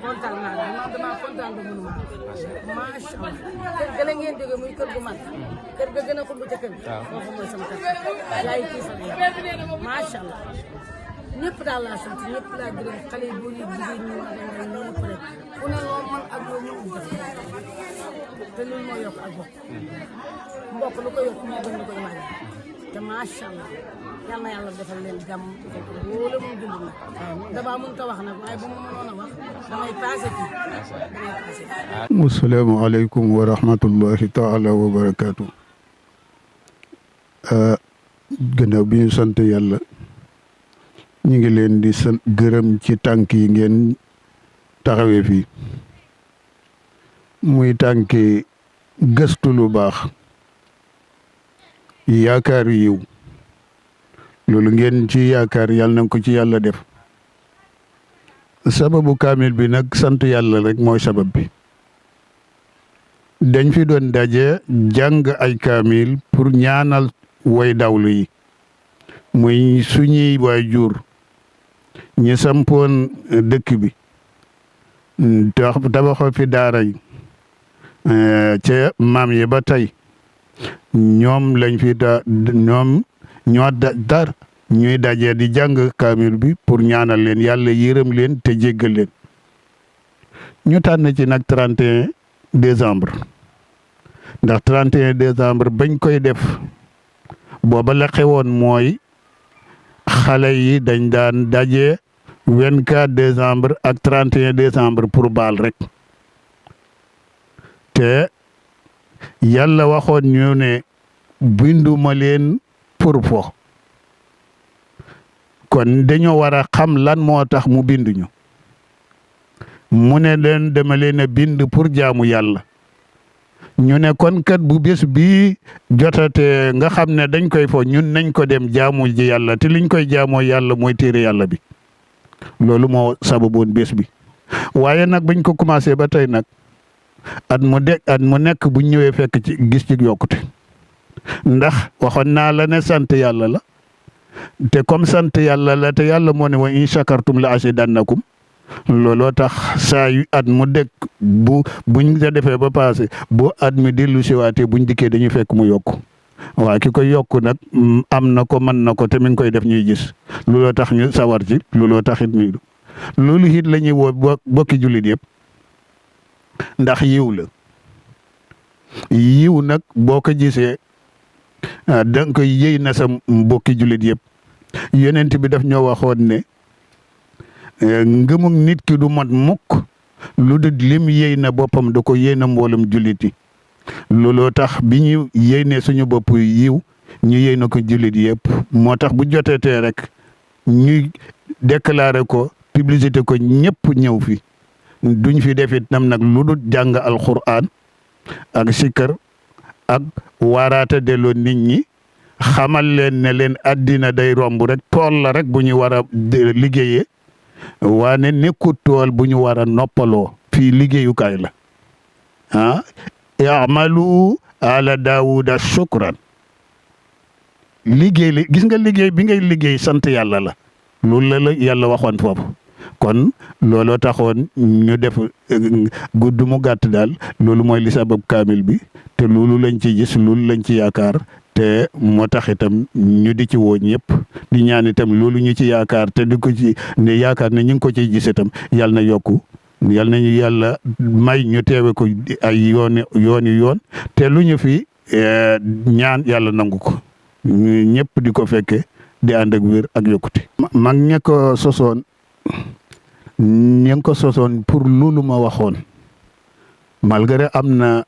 kontaan naa daal man damaa kontaan ba mënu maa macha allah kër ga la ngeen jógee muy kër gu mag kër ga gën a xumb ca kër foofu mooy sama kër yaay kii sama yaay macha allah ñëpp daal laa sant ñëpp laa gërëm xale yi góor yi jigéen ñi ñëpp rek ku ne loo mën ak loo mën def te loolu moo yokk ak bokk mbokk lu ko yokk moo gën lu koy wàññi te macha allah yal na yàlla defal leen jàmm defal ko wóole mu dund nag damaa mënut a wax nag waaye bu ma mënoon a wax damay passé fii damay passé fii. asalaamaaleykum wa rahmatullahi taala wa barakaatu. gannaaw bi ñu sant yàlla ñu ngi leen di sant gërëm ci tànk yi ngeen taxawee fii muy tànki gëstu lu baax yaakaar yiw loolu ngeen ci yaakaar yàlla na ko ci yàlla def sababu kaamil bi nag sant yàlla rek mooy sabab bi dañ fi doon daje jàng ay kaamil pour ñaanal way dawlu yi muy suñuy waajur ñi sampoon dëkk bi tabaxoo fi daara yi ca maam yi ba tey ñoom lañ fi ñoo dar ñuy daje di jàng kaamil bi pour ñaanal leen yàlla yërëm leen te jéggal leen ñu tànn ci nag 31 décembre ndax 31 décembre bañ koy def booba la xewoon mooy xale yi dañ daan daje 24 décembre ak 31 décembre pour baal rek te yàlla waxoon ñu ne binduma leen pour fo kon dañoo war a xam lan moo tax mu binduñu mu ne leen dama leen a bind pour jaamu yàlla ñu ne kon kat bu bés bii jotate nga xam ne dañ koy fo ñun nañ ko dem jaamu ji yàlla te liñ koy jaamoo yàlla mooy téere yàlla bi loolu moo sababoon bés bi waaye nag bañ ko commencé ba tey nag at mu nekk bu ñëwee fekk ci gis ci yokkute ndax waxoon naa la ne sant yàlla la te comme sant yàlla la te yàlla moo ne wa in shakartum la azidannakum looloo tax saa yu at mu dëkk buñ ko defee ba passé bu at mi dellu siwaatee buñ dikkee dañuy fekk mu yokku waaw ki koy yokku nag am na ko mën na ko te mi ngi koy def ñuy gis looloo tax ñu sawar ci looloo tax it ñu loolu it la ñuy woo bokki jullit yëpp ndax yiw la yiw nag boo ko gisee da nga koy yëy na sa mbokki jullit yëpp yonent bi daf ñoo waxoon ne ngëmug nit ki du mat mukk lu dul lim yëy na boppam da ko yëy na mboolum jullit yi looloo tax bi ñu yëy ne suñu bopp yiw ñu yëy na ko jullit yëpp moo tax bu joteetee rek ñuy déclaré ko publicité ko ñëpp ñëw fi duñ fi defit nam nag lu dul jàng alquran ak sikkar ak waaraate delloo nit ñi xamal leen ne leen addina day romb rek tool la rek bu ñu war a liggéeyee waane nekkut tool bu ñu war a noppaloo fii liggéeyukaay la ah i'malu ala daawuda shukran liggéey li gis nga liggéey bi ngay liggéey sant yàlla la loolu la yàlla waxoon foofu kon looloo taxoon ñu def gudd mu gàtt daal loolu mooy li sabab kaamil bi te loolu lañ ci gis loolu lañ ci yaakaar te moo tax itam ñu di ci woo ñëpp di ñaan itam loolu ñu ci yaakaar te di ko ci ne yaakaar ne ñu ngi ko ciy gis itam yàlla na yokku yàlla nañu yàlla may ñu teewe ko ay yoon te lu ñu fi ñaan yàlla nangu ko ñëpp di ko fekke di ànd ak wér ak yokkute. mag ña ko sosoon ña ko sosoon pour loolu ma waxoon malgré am na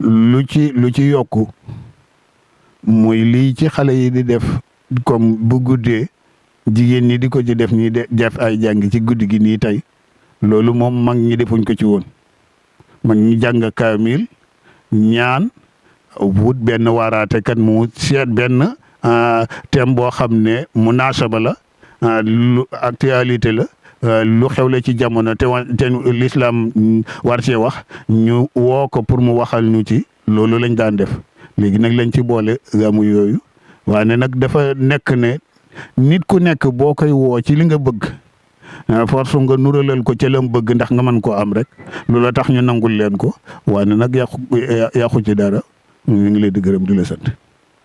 lu ci yokku muy lii ci xale yi di def comme bu guddee jigéen ñi di ko ci def nii def ay jàng ci guddi gi nii tey loolu moom mag ñi defuñ ko ci woon mag ñi jàng kaamil ñaan wut benn waaraate kat mu seet benn thème boo xam ne munaasaba la lu actualité la lu xewle ci jamono te l'islam war cee wax ñu woo ko pour mu waxal ñu ci loolu lañ daan def léegi nag lañ ci boole gamu yooyu waaye nag dafa nekk ne nit ku nekk boo koy woo ci li nga bëgg force nga nuralal ko ca lam bëgg ndax nga mën koo am rek loola tax ñu nangul leen ko waaye nag yàqu ci dara ñu ngi leen di gërëm di la sant.